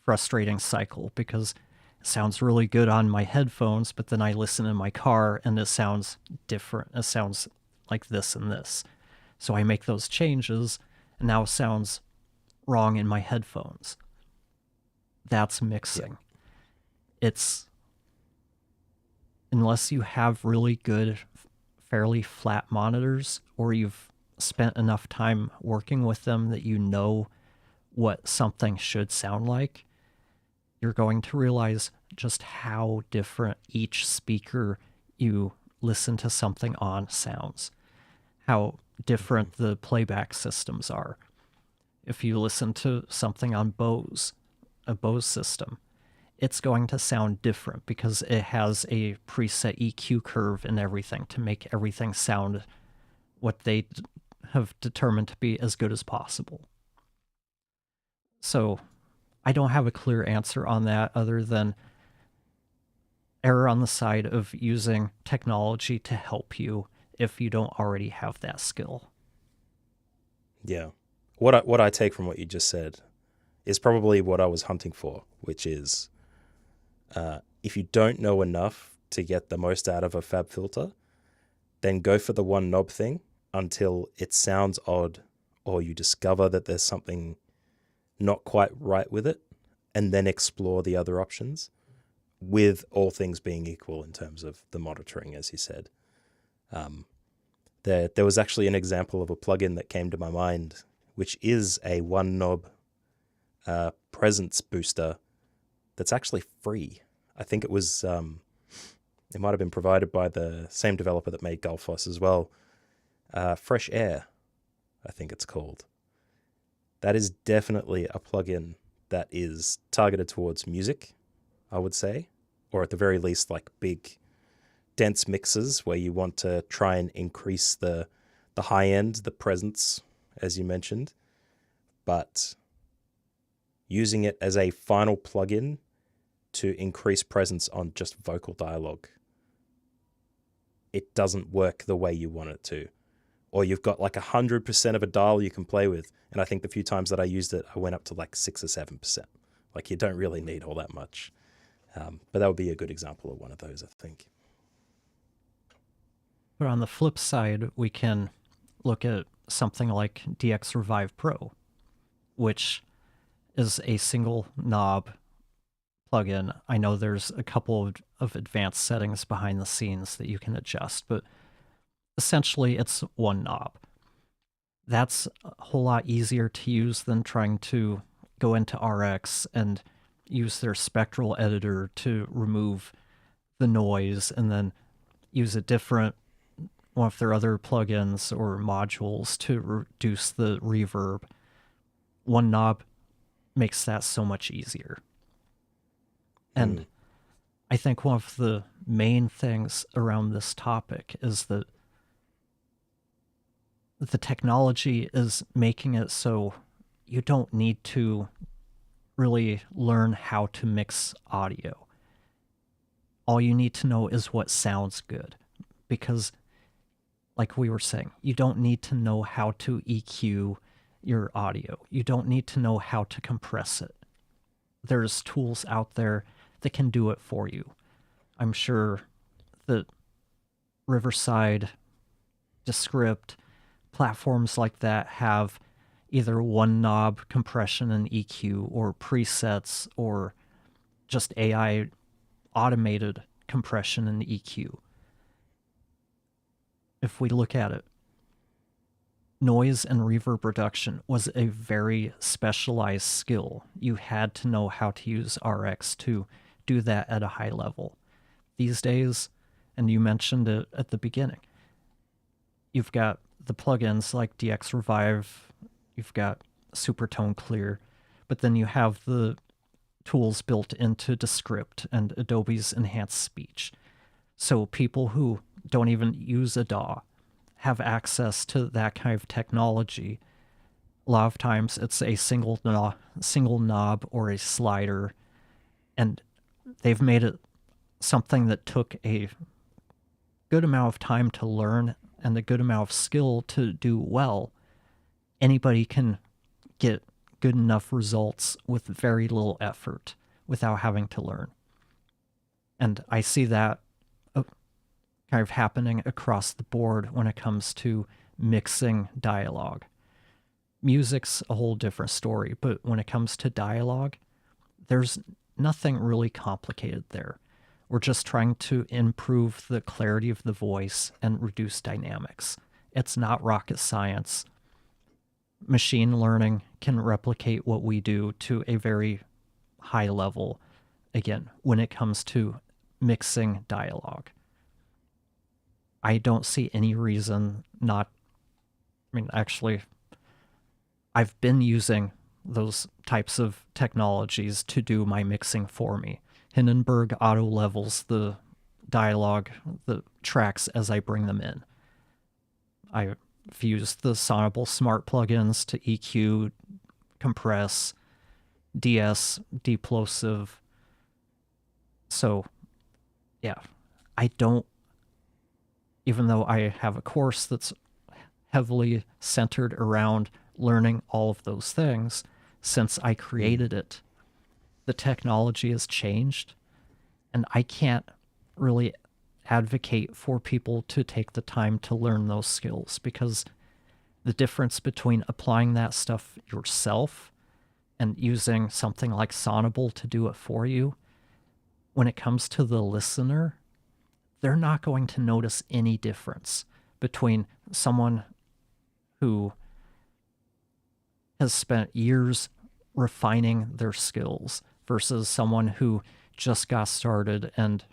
frustrating cycle, because it sounds really good on my headphones, but then I listen in my car and it sounds different. It sounds like this and this. So I make those changes, and now it sounds wrong in my headphones. That's mixing. Yeah. It's, unless you have really good, fairly flat monitors, or you've spent enough time working with them that you know what something should sound like, you're going to realize just how different each speaker you listen to something on sounds, how different the playback systems are. If you listen to something on a Bose system, it's going to sound different because it has a preset EQ curve and everything to make everything sound what they have determined to be as good as possible. So I don't have a clear answer on that, other than err on the side of using technology to help you if you don't already have that skill. Yeah. What I take from what you just said is probably what I was hunting for, which is if you don't know enough to get the most out of a FabFilter, then go for the one knob thing until it sounds odd or you discover that there's something not quite right with it, and then explore the other options, with all things being equal in terms of the monitoring, as you said. There was actually an example of a plugin that came to my mind, which is a one knob presence booster that's actually free. I think it was, it might have been provided by the same developer that made Gullfoss as well. Fresh Air, I think it's called. That is definitely a plugin that is targeted towards music, I would say, or at the very least, like big, dense mixes where you want to try and increase the high end, the presence, as you mentioned, but using it as a final plugin to increase presence on just vocal dialogue, it doesn't work the way you want it to. Or you've got like 100% of a dial you can play with. And I think the few times that I used it, I went up to like 6 or 7%. Like you don't really need all that much. But that would be a good example of one of those, I think. But on the flip side, we can look at something like DX Revive Pro, which is a single knob plugin. I know there's a couple of advanced settings behind the scenes that you can adjust, but essentially it's one knob. That's a whole lot easier to use than trying to go into RX and use their spectral editor to remove the noise and then use a different one of their other plugins or modules to reduce the reverb. One knob makes that so much easier. And I think one of the main things around this topic is that the technology is making it so you don't need to really learn how to mix audio. All you need to know is what sounds good. Because, like we were saying, you don't need to know how to EQ your audio. You don't need to know how to compress it. There's tools out there that can do it for you. I'm sure that Riverside, Descript, platforms like that have either one knob compression and EQ or presets or just AI automated compression and EQ. If we look at it, noise and reverb reduction was a very specialized skill. You had to know how to use RX to do that at a high level. These days, and you mentioned it at the beginning, you've got the plugins like DX Revive, you've got Supertone Clear, but then you have the tools built into Descript and Adobe's Enhanced Speech. So people who don't even use a DAW have access to that kind of technology. A lot of times it's a single knob or a slider, and they've made it something that took a good amount of time to learn and a good amount of skill to do well. Anybody can get good enough results with very little effort without having to learn. And I see that kind of happening across the board when it comes to mixing dialogue. Music's a whole different story, but when it comes to dialogue, there's nothing really complicated there. We're just trying to improve the clarity of the voice and reduce dynamics. It's not rocket science. Machine learning can replicate what we do to a very high level, again, when it comes to mixing dialogue. I don't see any reason not. I mean, actually, I've been using those types of technologies to do my mixing for me. Hindenburg auto levels the dialogue, the tracks as I bring them in. I've used the Sonible smart plugins to EQ, compress, DS, deplosive. So, yeah, I don't even though I have a course that's heavily centered around learning all of those things, since I created it, the technology has changed, and I can't really advocate for people to take the time to learn those skills, because the difference between applying that stuff yourself and using something like Sonible to do it for you, when it comes to the listener, they're not going to notice any difference between someone who has spent years refining their skills versus someone who just got started and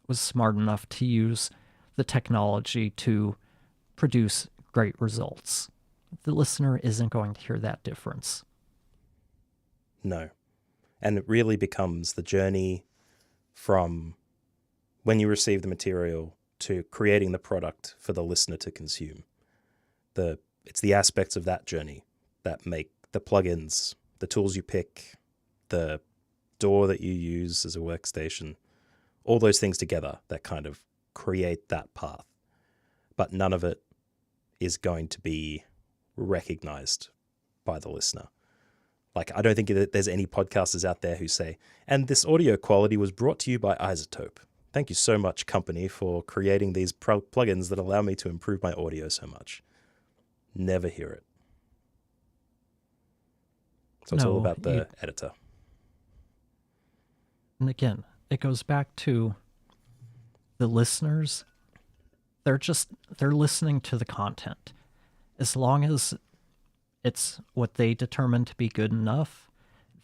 was smart enough to use the technology to produce great results. The listener isn't going to hear that difference. No. And it really becomes the journey from when you receive the material to creating the product for the listener to consume. It's the aspects of that journey that make the plugins, the tools you pick, the DAW that you use as a workstation, all those things together that kind of create that path. But none of it is going to be recognized by the listener. Like, I don't think that there's any podcasters out there who say, and this audio quality was brought to you by iZotope. Thank you so much, company, for creating these plugins that allow me to improve my audio so much. Never hear it. So it's all about the editor. And again, it goes back to the listeners. They're listening to the content. As long as it's what they determine to be good enough,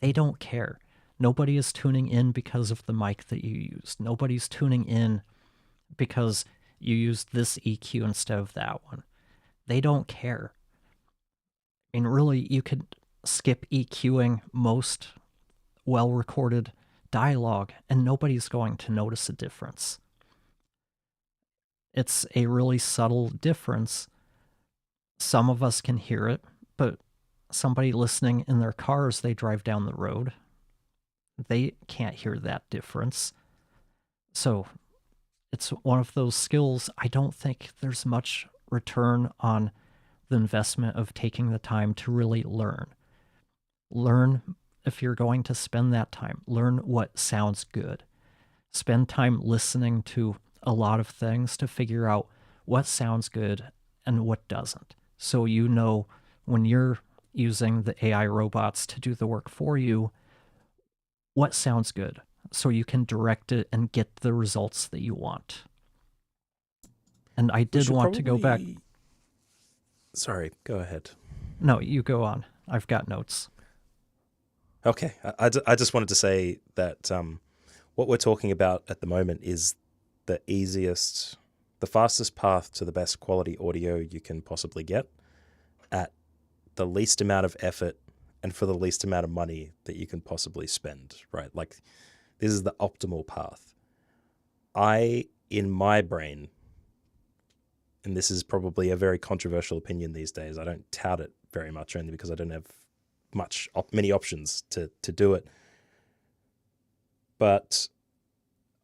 they don't care. Nobody is tuning in because of the mic that you used. Nobody's tuning in because you used this EQ instead of that one. They don't care. I mean, really, you could skip EQing most well-recorded dialogue, and nobody's going to notice a difference. It's a really subtle difference. Some of us can hear it, but somebody listening in their car as they drive down the road, they can't hear that difference. So it's one of those skills. I don't think there's much return on the investment of taking the time to really learn. Learn if you're going to spend that time. Learn what sounds good. Spend time listening to a lot of things to figure out what sounds good and what doesn't. So you know when you're using the AI robots to do the work for you, what sounds good, so you can direct it and get the results that you want. And I did want to go back. Sorry, go ahead. No, you go on. I've got notes. Okay, I just wanted to say that what we're talking about at the moment is the fastest path to the best quality audio you can possibly get at the least amount of effort and for the least amount of money that you can possibly spend, right? Like, this is the optimal path. In my brain, and this is probably a very controversial opinion these days, I don't tout it very much, only because I don't have many options to do it. But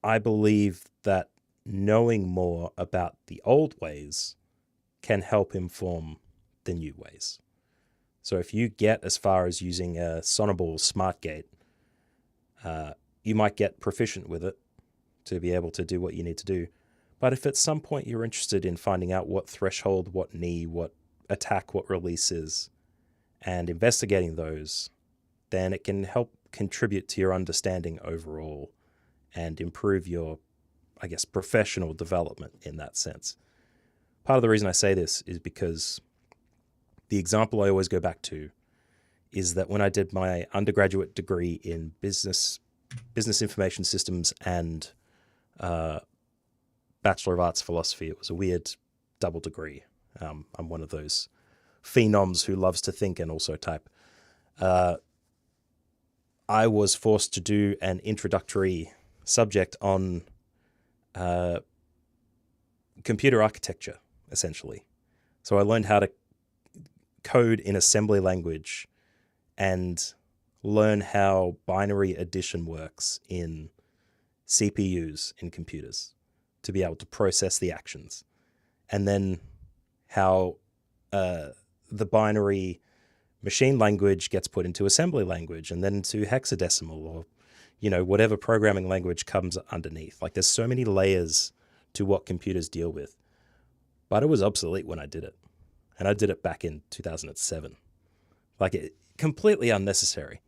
I believe that knowing more about the old ways can help inform the new ways. So if you get as far as using a Sonible smart gate, you might get proficient with it to be able to do what you need to do. But if at some point you're interested in finding out what threshold, what knee, what attack, what release is, and investigating those, then it can help contribute to your understanding overall and improve your, I guess, professional development in that sense. Part of the reason I say this is because the example I always go back to is that when I did my undergraduate degree in business information systems and Bachelor of Arts philosophy, it was a weird double degree. I'm one of those phenoms who loves to think and also type. I was forced to do an introductory subject on computer architecture, essentially. So I learned how to code in assembly language and learn how binary addition works in CPUs in computers to be able to process the actions. and then how the binary machine language gets put into assembly language and then into hexadecimal or, whatever programming language comes underneath. Like there's so many layers to what computers deal with. But it was obsolete when I did it. And I did it back in 2007. Like it completely unnecessary.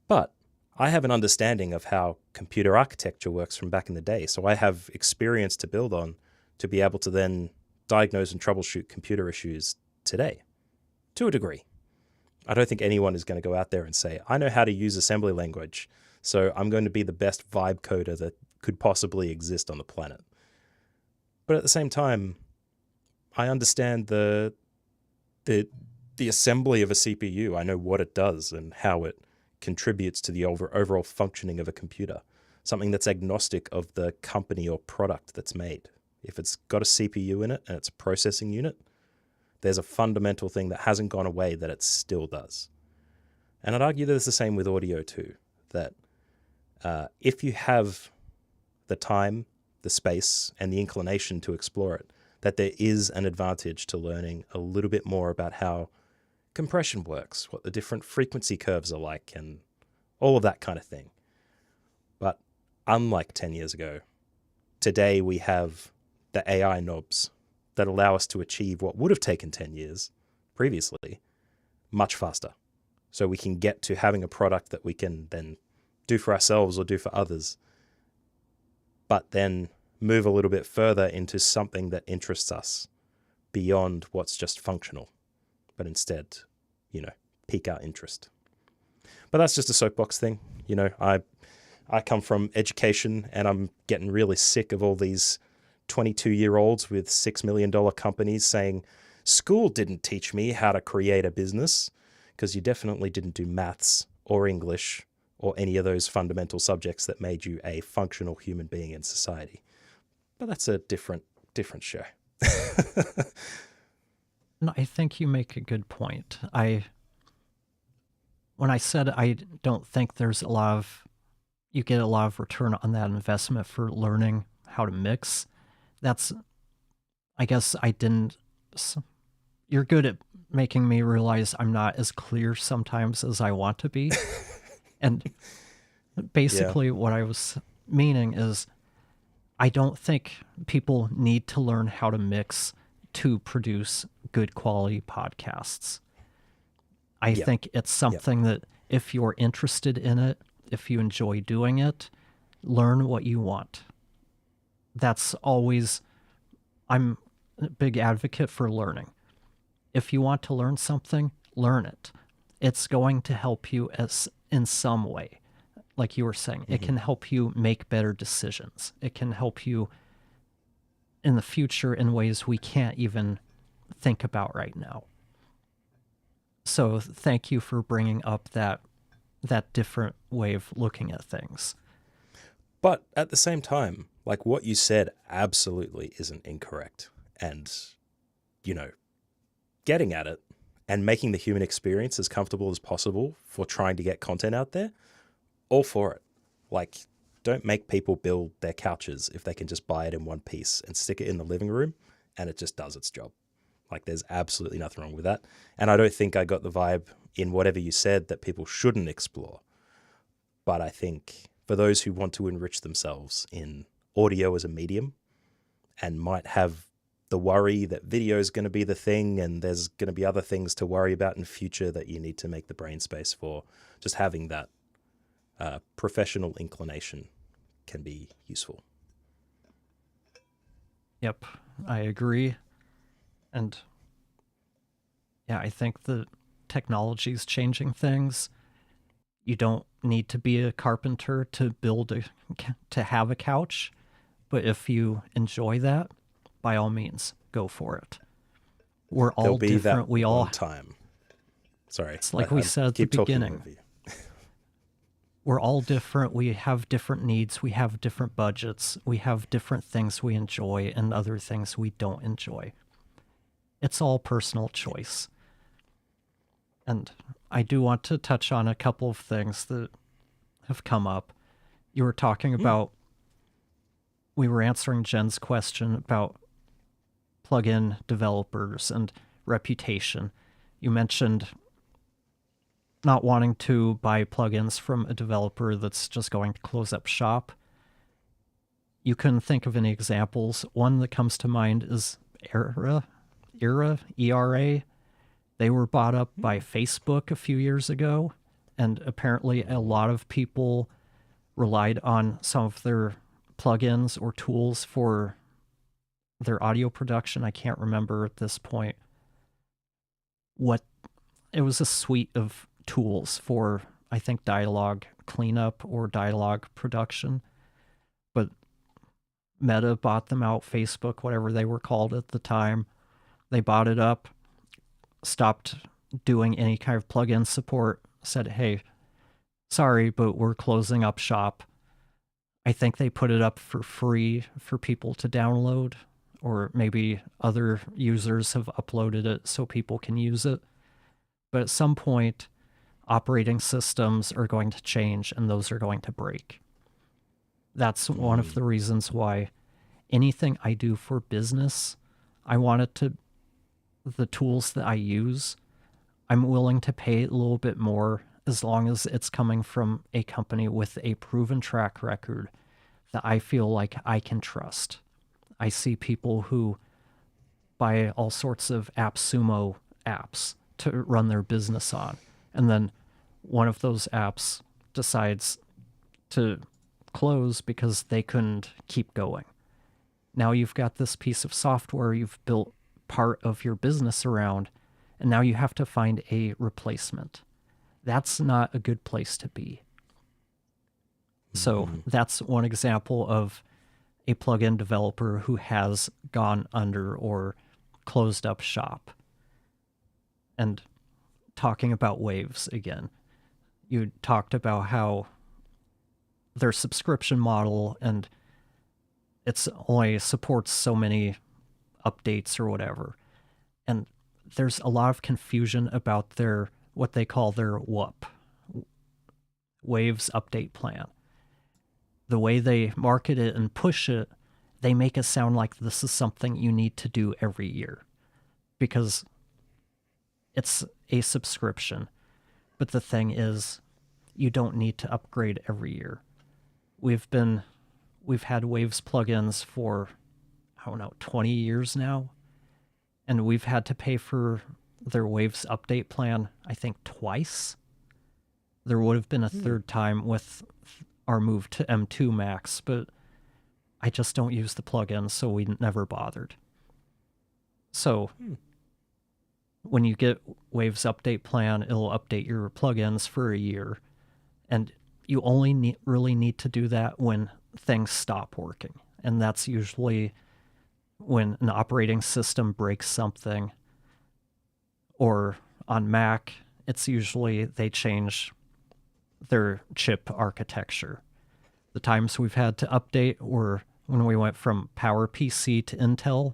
But I have an understanding of how computer architecture works from back in the day. So I have experience to build on to be able to then diagnose and troubleshoot computer issues today, to a degree. I don't think anyone is going to go out there and say, I know how to use assembly language, so I'm going to be the best vibe coder that could possibly exist on the planet. But at the same time, I understand the assembly of a CPU. I know what it does and how it contributes to the overall functioning of a computer, something that's agnostic of the company or product that's made. If it's got a CPU in it and it's a processing unit, there's a fundamental thing that hasn't gone away that it still does. And I'd argue that it's the same with audio too, that if you have the time, the space, and the inclination to explore it, that there is an advantage to learning a little bit more about how compression works, what the different frequency curves are like, and all of that kind of thing. But unlike 10 years ago, today we have the AI knobs that allow us to achieve what would have taken 10 years previously much faster. So we can get to having a product that we can then do for ourselves or do for others, but then move a little bit further into something that interests us beyond what's just functional, but instead, pique our interest. But that's just a soapbox thing. I come from education and I'm getting really sick of all these 22-year-olds with $6 million companies saying, school didn't teach me how to create a business, because you definitely didn't do maths or English or any of those fundamental subjects that made you a functional human being in society. But that's a different show. No, I think you make a good point. When I said I don't think there's you get a lot of return on that investment for learning how to mix, I guess you're good at making me realize I'm not as clear sometimes as I want to be. And basically what I was meaning is I don't think people need to learn how to mix to produce good quality podcasts. I think it's something that if you're interested in it, if you enjoy doing it, learn what you want. I'm a big advocate for learning. If you want to learn something, learn it. It's going to help you in some way. Like you were saying, it can help you make better decisions. It can help you in the future in ways we can't even think about right now. So thank you for bringing up that different way of looking at things. But at the same time, like what you said absolutely isn't incorrect. And, getting at it and making the human experience as comfortable as possible for trying to get content out there, all for it. Like, don't make people build their couches if they can just buy it in one piece and stick it in the living room and it just does its job. Like, there's absolutely nothing wrong with that. And I don't think I got the vibe in whatever you said that people shouldn't explore. But I think for those who want to enrich themselves in audio as a medium and might have the worry that video is going to be the thing and there's going to be other things to worry about in future that you need to make the brain space for, just having that professional inclination can be useful. Yep, I agree. And yeah, I think the technology is changing things. You don't need to be a carpenter to to have a couch, but if you enjoy that, by all means, go for it. We're all different. We all time. Sorry, it's like we said at the beginning. We're all different. We have different needs. We have different budgets. We have different things we enjoy and other things we don't enjoy. It's all personal choice. And I do want to touch on a couple of things that have come up. You were talking about, we were answering Jen's question about plugin developers and reputation. You mentioned not wanting to buy plugins from a developer that's just going to close up shop. You couldn't think of any examples. One that comes to mind is ERA, ERA. They were bought up by Facebook a few years ago, and apparently a lot of people relied on some of their plugins or tools for their audio production. I can't remember at this point what it was. A suite of tools for, I think, dialogue cleanup or dialogue production. But Meta bought them out, Facebook, whatever they were called at the time. They bought it up, stopped doing any kind of plugin support, said, hey, sorry, but we're closing up shop. I think they put it up for free for people to download, or maybe other users have uploaded it so people can use it. But at some point, operating systems are going to change and those are going to break. That's one of the reasons why anything I do for business, I want it to, the tools that I use, I'm willing to pay a little bit more as long as it's coming from a company with a proven track record that I feel like I can trust. I see people who buy all sorts of AppSumo apps to run their business on, and then one of those apps decides to close because they couldn't keep going. Now you've got this piece of software you've built part of your business around, and now you have to find a replacement. That's not a good place to be. So that's one example of a plugin developer who has gone under or closed up shop. And talking about Waves again, you talked about how their subscription model and it's only supports so many updates or whatever. And there's a lot of confusion about their, what they call their WUP, Waves Update Plan. The way they market it and push it, they make it sound like this is something you need to do every year because it's a subscription. But the thing is, you don't need to upgrade every year. We've had Waves plugins for, I don't know, 20 years now, and we've had to pay for their Waves update plan, I think, twice. There would have been a third time with our move to M2 Max, but I just don't use the plugin, so we never bothered. So when you get Waves update plan, it'll update your plugins for a year, and you only really need to do that when things stop working, and that's usually when an operating system breaks something, or on Mac, it's usually they change their chip architecture. The times we've had to update were when we went from PowerPC to Intel,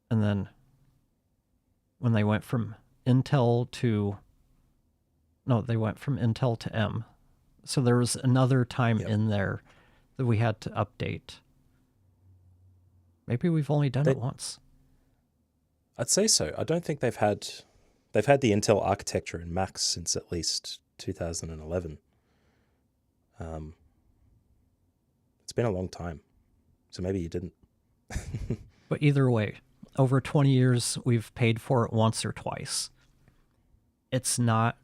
and then when they went from Intel to, no, they went from Intel to M. So there was another time in there that we had to update. Maybe we've only done it once. I'd say so. I don't think they've had the Intel architecture in Macs since at least 2011. It's been a long time, so maybe you didn't. But either way, over 20 years, we've paid for it once or twice. It's not,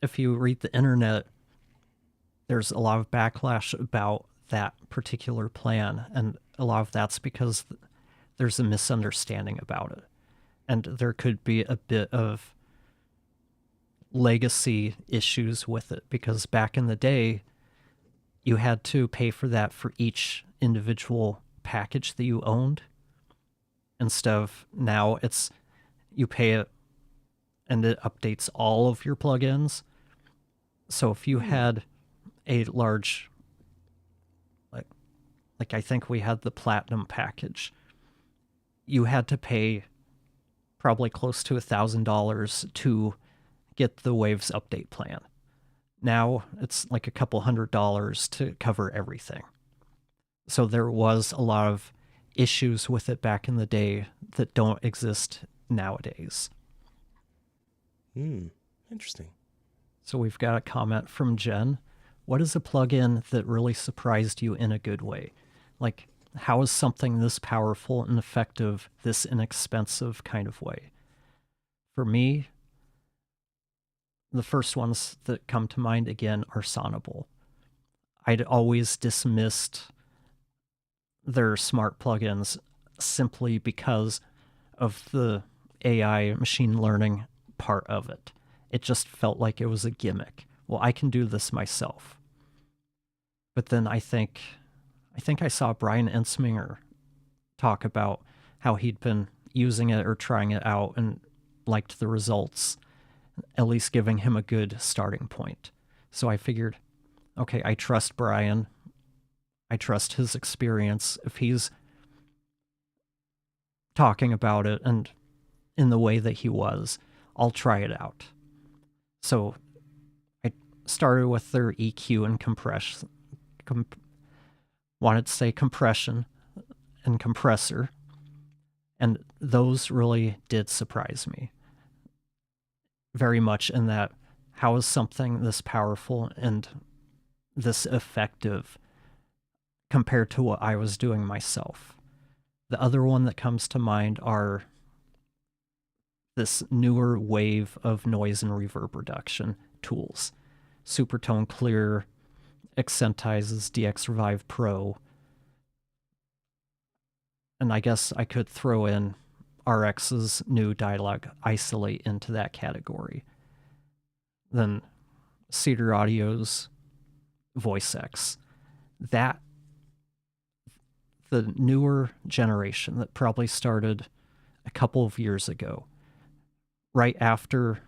if you read the internet, there's a lot of backlash about that particular plan, and a lot of that's because there's a misunderstanding about it. And there could be a bit of legacy issues with it, because back in the day, you had to pay for that for each individual package that you owned. Instead of now, it's you pay it and it updates all of your plugins. So if you had a large, like I think we had the Platinum package, you had to pay probably close to $1,000 to get the Waves update plan. Now it's like a couple $100 to cover everything. So there was a lot of issues with it back in the day that don't exist nowadays. Interesting. So we've got a comment from Jen. What is a plugin that really surprised you in a good way? Like, how is something this powerful and effective this inexpensive kind of way? For me, the first ones that come to mind again are Sonible. I'd always dismissed their smart plugins simply because of the AI machine learning part of it. It just felt like it was a gimmick. Well, I can do this myself. But then I think I saw Brian Ensminger talk about how he'd been using it or trying it out and liked the results, at least giving him a good starting point. So I figured, okay, I trust Brian. I trust his experience. If he's talking about it and in the way that he was, I'll try it out. So I started with their EQ and compression. Wanted to say compression and compressor. And those really did surprise me. Very much in that, how is something this powerful and this effective compared to what I was doing myself? The other one that comes to mind are this newer wave of noise and reverb reduction tools. Supertone Clear, Accentize's DX Revive Pro, and I guess I could throw in RX's new Dialog Isolate into that category. Then Cedar Audio's VoiceX. That, the newer generation that probably started a couple of years ago, right after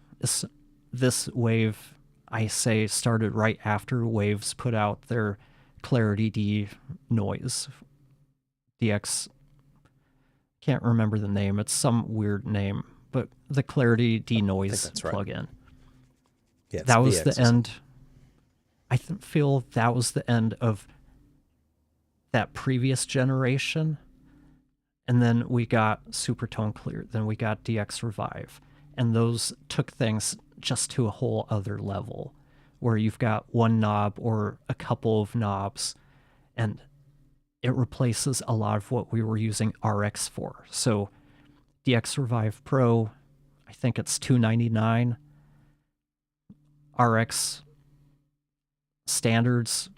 this wave, I say started right after Waves put out their Clarity D noise. DX, can't remember the name. It's some weird name, but the Clarity Denoise plugin. Right. Yeah, that was the end. I feel that was the end of that previous generation. And then we got Supertone Clear. Then we got DX Revive. And those took things just to a whole other level, where you've got one knob or a couple of knobs, and it replaces a lot of what we were using RX for. So DX Revive Pro, I think it's $299. RX standards,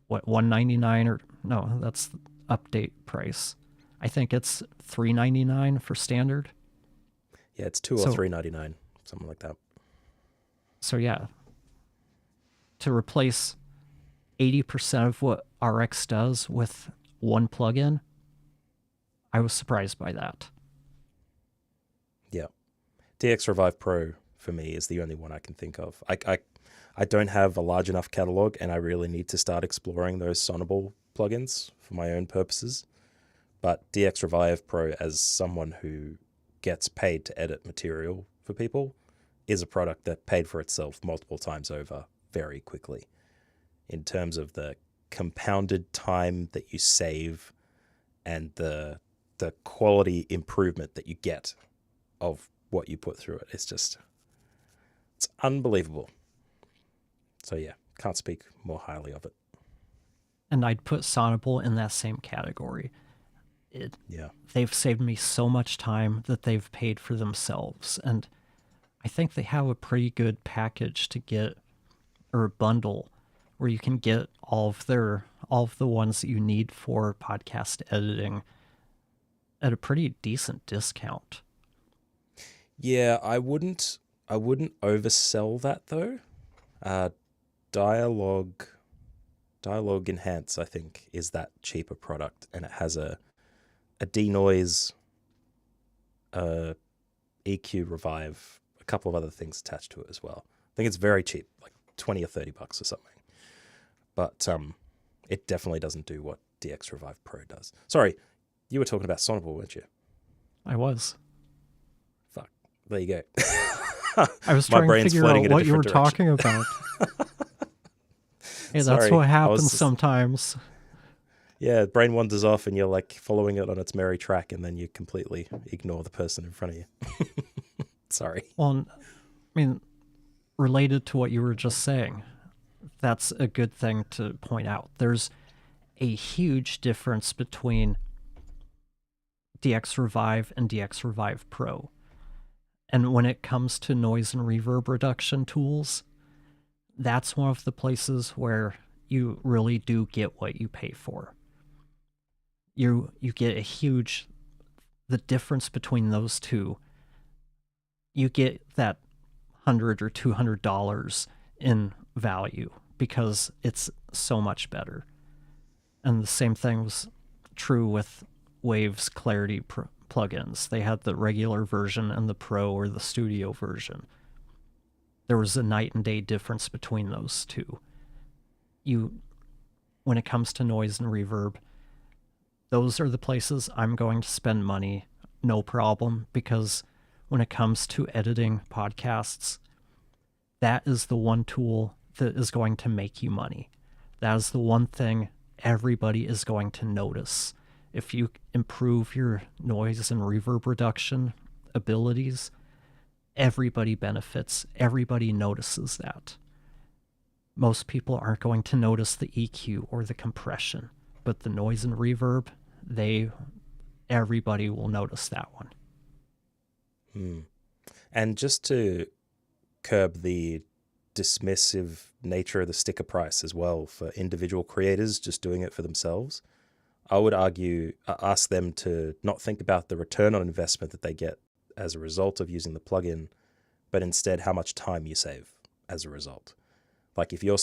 what, $199? Or no, that's the update price. I think it's $399 for standard. Yeah, it's $2 or $3.99, something like that. So yeah, to replace 80% of what RX does with one plugin, I was surprised by that. Yeah. DX Revive Pro for me is the only one I can think of. I don't have a large enough catalog, and I really need to start exploring those Sonible plugins for my own purposes. But DX Revive Pro, as someone who gets paid to edit material for people, is a product that paid for itself multiple times over very quickly in terms of the compounded time that you save and the quality improvement that you get of what you put through it. It's unbelievable. So yeah, can't speak more highly of it. And I'd put Sonible in that same category. They've saved me so much time that they've paid for themselves. And I think they have a pretty good package to get, or a bundle, where you can get all of the ones that you need for podcast editing at a pretty decent discount. Yeah, I wouldn't oversell that though. Dialog Enhance, I think, is that cheaper product, and it has a Denoise, EQ Revive, a couple of other things attached to it as well. I think it's very cheap, like $20 or $30 or something. But it definitely doesn't do what DX Revive Pro does. Sorry, you were talking about Sonible, weren't you? I was. Fuck. There you go. I was trying to figure out what you were talking about. Hey, that's what happens sometimes. Yeah, brain wanders off and you're like following it on its merry track, and then you completely ignore the person in front of you. Sorry. Well, I mean, related to what you were just saying, that's a good thing to point out. There's a huge difference between DX Revive and DX Revive Pro. And when it comes to noise and reverb reduction tools, that's one of the places where you really do get what you pay for. You get the difference between those two. You get that $100 or $200 in value because it's so much better. And the same thing was true with Wave's Clarity plugins. They had the regular version and the Pro or the Studio version. There was a night and day difference between those two. When it comes to noise and reverb, those are the places I'm going to spend money, no problem, because when it comes to editing podcasts, that is the one tool that is going to make you money. That is the one thing everybody is going to notice. If you improve your noise and reverb reduction abilities, everybody benefits. Everybody notices that. Most people aren't going to notice the EQ or the compression, but the noise and reverb, everybody will notice that one. And just to curb the dismissive nature of the sticker price as well for individual creators just doing it for themselves, I would ask them to not think about the return on investment that they get as a result of using the plugin, but instead how much time you save as a result. Like if you're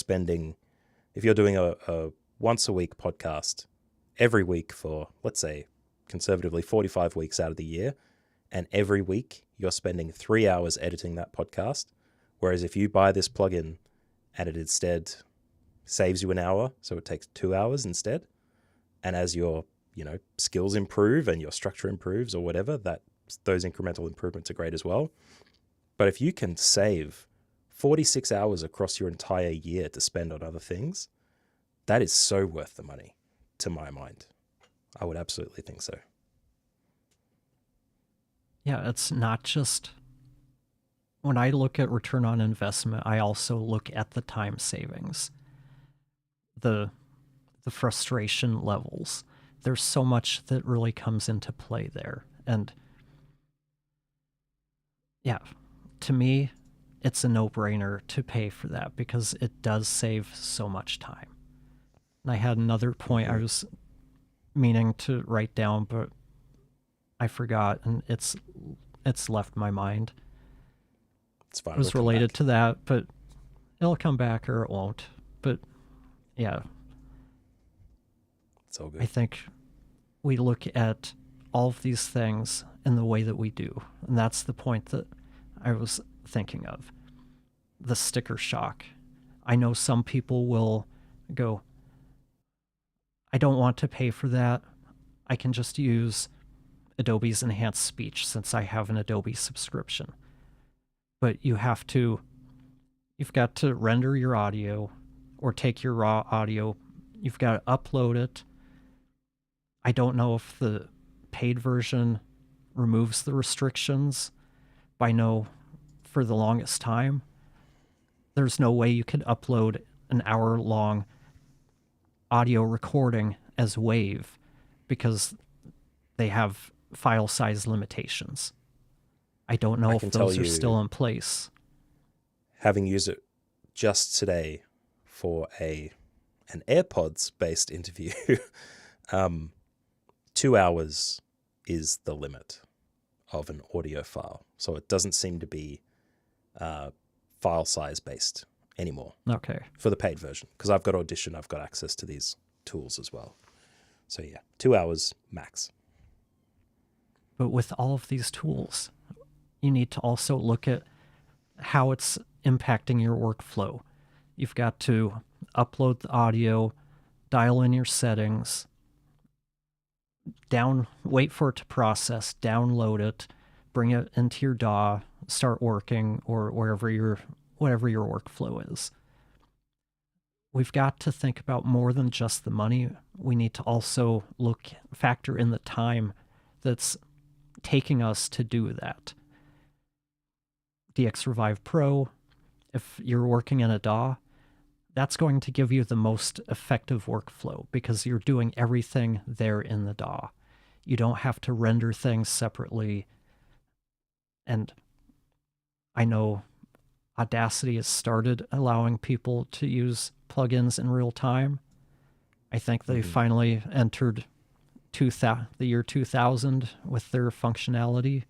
doing a once a week podcast every week for, let's say, conservatively 45 weeks out of the year, and every week you're spending 3 hours editing that podcast, whereas if you buy this plugin and it instead saves you an hour, so it takes 2 hours instead, and as your skills improve and your structure improves or whatever, those incremental improvements are great as well. But if you can save 46 hours across your entire year to spend on other things, that is so worth the money, to my mind. I would absolutely think so. Yeah, it's not just... When I look at return on investment, I also look at the time savings. The frustration levels. There's so much that really comes into play there. And yeah, to me, it's a no-brainer to pay for that because it does save so much time. And I had another point I was meaning to write down, but I forgot, and it's left my mind. It's fine. It was related to that, but it'll come back or it won't. But yeah. It's all good. I think we look at all of these things in the way that we do. And that's the point that I was thinking of. The sticker shock. I know some people will go, I don't want to pay for that. I can just use Adobe's enhanced speech since I have an Adobe subscription. But you've got to render your audio or take your raw audio. You've got to upload it. I don't know if the paid version removes the restrictions, but I know for the longest time, there's no way you could upload an hour-long audio recording as WAV because they have file size limitations. I don't know if those are still in place. Having used it just today for an AirPods-based interview, 2 hours is the limit of an audio file. So it doesn't seem to be file size based anymore. Okay. For the paid version. Because I've got Audition, I've got access to these tools as well. So yeah, 2 hours max. But with all of these tools, you need to also look at how it's impacting your workflow. You've got to upload the audio, dial in your settings, wait for it to process, download it, bring it into your DAW, start working, or whatever your workflow is. We've got to think about more than just the money we need to also factor in the time that's taking us to do that. DX Revive Pro, if you're working in a DAW, that's going to give you the most effective workflow because you're doing everything there in the DAW. You don't have to render things separately. And I know Audacity has started allowing people to use plugins in real time. I think they finally entered the year 2000 with their functionality.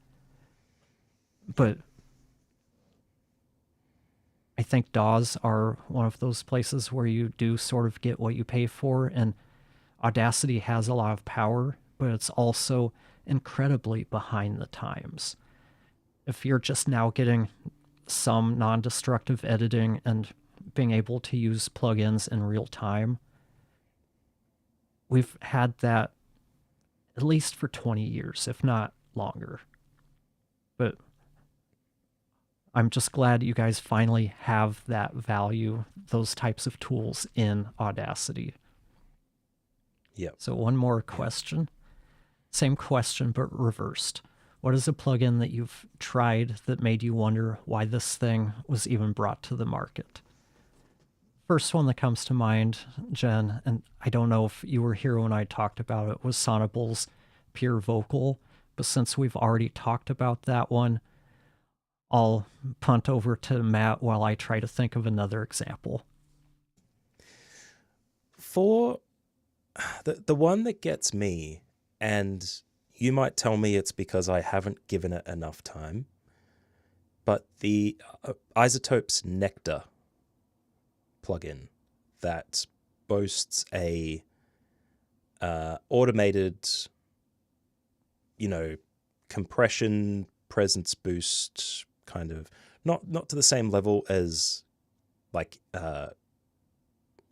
But I think DAWs are one of those places where you do sort of get what you pay for, and Audacity has a lot of power, but it's also incredibly behind the times. If you're just now getting some non-destructive editing and being able to use plugins in real time, we've had that at least for 20 years, if not longer. But I'm just glad you guys finally have that value, those types of tools in Audacity. Yeah. So one more question. Same question, but reversed. What is a plugin that you've tried that made you wonder why this thing was even brought to the market? First one that comes to mind, Jen, and I don't know if you were here when I talked about it, was Sonible's Pure Vocal. But since we've already talked about that one, I'll punt over to Matt while I try to think of another example. For the one that gets me, and you might tell me it's because I haven't given it enough time, but the iZotope's Nectar plugin that boasts a automated, compression, presence boost, kind of not to the same level as like additive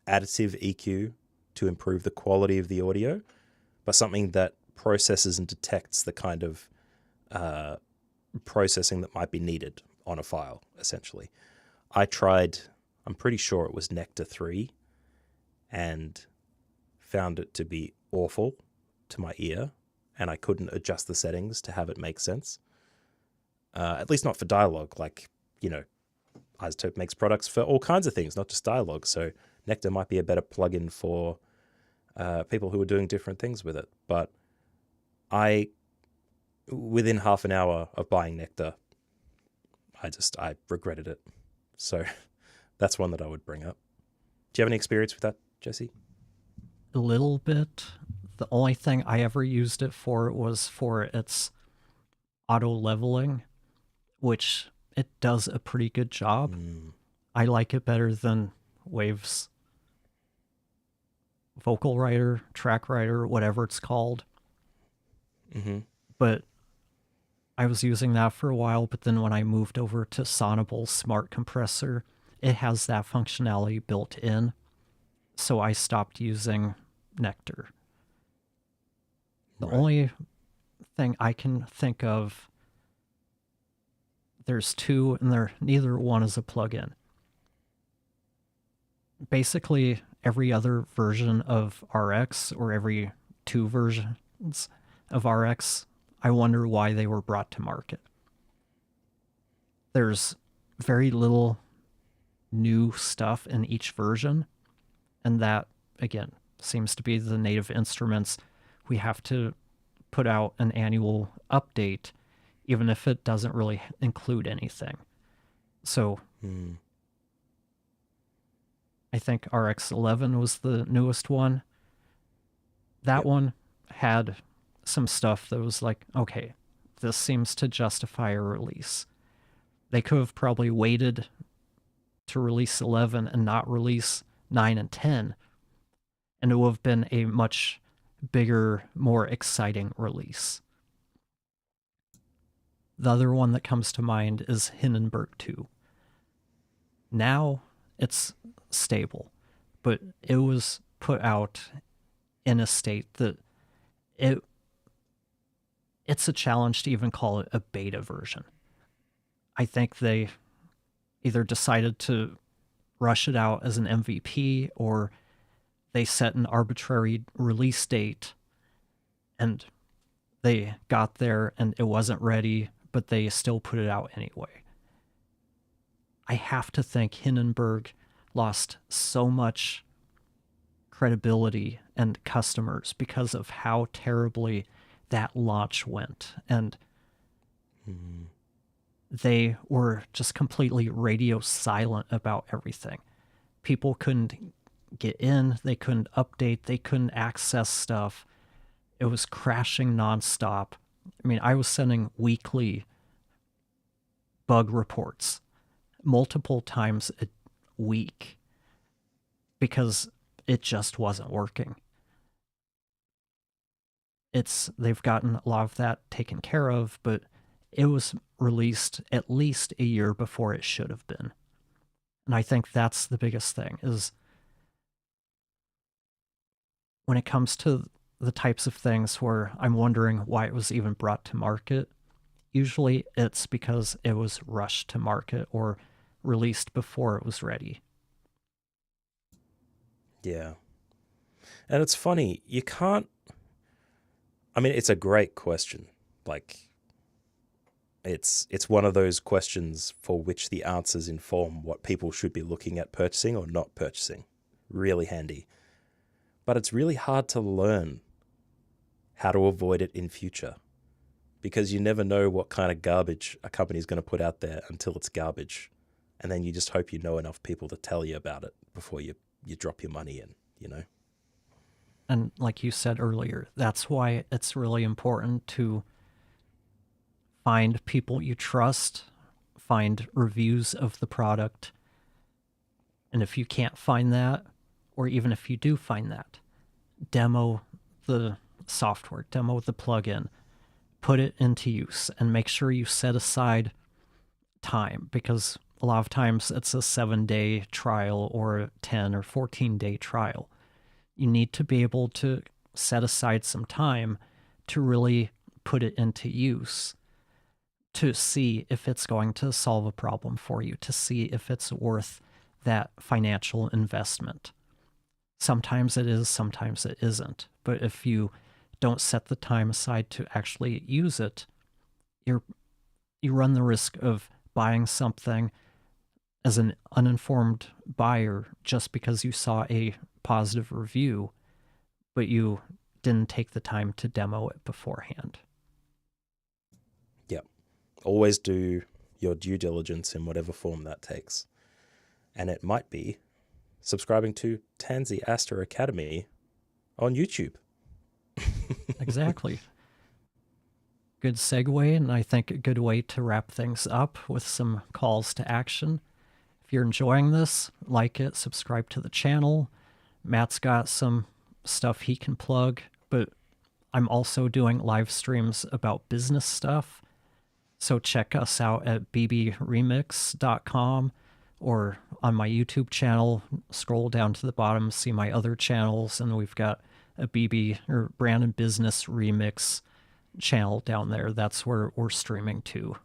EQ to improve the quality of the audio, but something that processes and detects the kind of processing that might be needed on a file, essentially. I tried, I'm pretty sure it was Nectar 3, and found it to be awful to my ear, and I couldn't adjust the settings to have it make sense. At least not for Dialog. Like, iZotope makes products for all kinds of things, not just Dialog. So Nectar might be a better plugin for people who are doing different things with it. But within half an hour of buying Nectar, I regretted it. So that's one that I would bring up. Do you have any experience with that, Jesse? A little bit. The only thing I ever used it for was for its auto leveling, which it does a pretty good job. I like it better than Wave's vocal writer, track writer, whatever it's called. But I was using that for a while, but then when I moved over to Sonible's Smart Compressor, it has that functionality built in, so I stopped using Nectar. The only thing I can think of, there's two, and neither one is a plugin. Basically, every other version of RX, or every two versions of RX, I wonder why they were brought to market. There's very little new stuff in each version, and that, again, seems to be the native instruments. We have to put out an annual update, even if it doesn't really include anything. So I think RX11 was the newest one. That one had some stuff that was like, okay, this seems to justify a release. They could have probably waited to release 11 and not release 9 and 10, and it would have been a much bigger, more exciting release. The other one that comes to mind is Hindenburg 2. Now it's stable, but it was put out in a state that it's a challenge to even call it a beta version. I think they either decided to rush it out as an MVP, or they set an arbitrary release date and they got there and it wasn't ready, but they still put it out anyway. I have to think Hindenburg lost so much credibility and customers because of how terribly that launch went. And they were just completely radio silent about everything. People couldn't get in, they couldn't update, they couldn't access stuff. It was crashing nonstop. I mean, I was sending weekly bug reports multiple times a week because it just wasn't working. They've gotten a lot of that taken care of, but it was released at least a year before it should have been. And I think that's the biggest thing, is when it comes to the types of things where I'm wondering why it was even brought to market, usually it's because it was rushed to market or released before it was ready. Yeah. And it's funny, you can't... I mean, it's a great question. Like, it's one of those questions for which the answers inform what people should be looking at purchasing or not purchasing. Really handy. But it's really hard to learn how to avoid it in future, because you never know what kind of garbage a company is going to put out there until it's garbage. And then you just hope you know enough people to tell you about it before you drop your money in, you know? And like you said earlier, that's why it's really important to find people you trust, find reviews of the product. And if you can't find that, or even if you do find that, demo the software, demo the plugin, put it into use, and make sure you set aside time, because a lot of times it's a 7-day trial or a 10 or 14-day trial. You need to be able to set aside some time to really put it into use, to see if it's going to solve a problem for you, to see if it's worth that financial investment. Sometimes it is, sometimes it isn't. But if you don't set the time aside to actually use it, you run the risk of buying something as an uninformed buyer just because you saw a positive review, but you didn't take the time to demo it beforehand. Yeah. Always do your due diligence in whatever form that takes. And it might be subscribing to Tansy Aster Academy on YouTube. Exactly. Good segue, and I think a good way to wrap things up with some calls to action. If you're enjoying this, like it, subscribe to the channel. Matt's got some stuff he can plug, but I'm also doing live streams about business stuff. So check us out at bbremix.com or on my YouTube channel. Scroll down to the bottom, see my other channels, and we've got a BB or Brand and Business Remix channel down there. That's where we're streaming to.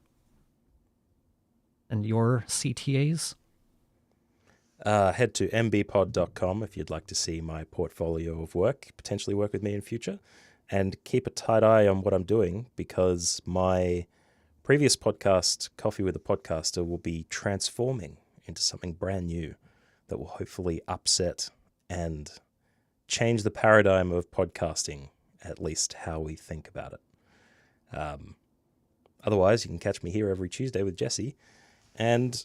And your CTAs? Head to mbpod.com if you'd like to see my portfolio of work, potentially work with me in future, and keep a tight eye on what I'm doing, because my previous podcast, Coffee with a Podcaster, will be transforming into something brand new that will hopefully upset and change the paradigm of podcasting, at least how we think about it. Otherwise, you can catch me here every Tuesday with Jesse. And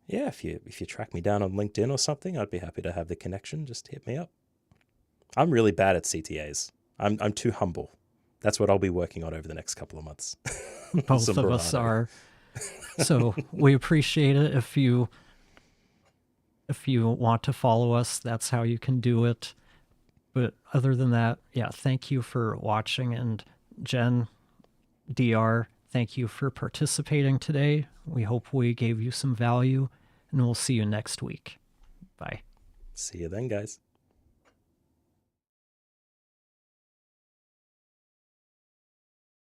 yeah, if you track me down on LinkedIn or something, I'd be happy to have the connection. Just hit me up. I'm really bad at CTAs. I'm too humble. That's what I'll be working on over the next couple of months. Both of us are. So we appreciate it. If you want to follow us, that's how you can do it. But other than that, yeah, thank you for watching. And Jen, DR, thank you for participating today. We hope we gave you some value, and we'll see you next week. Bye. See you then, guys.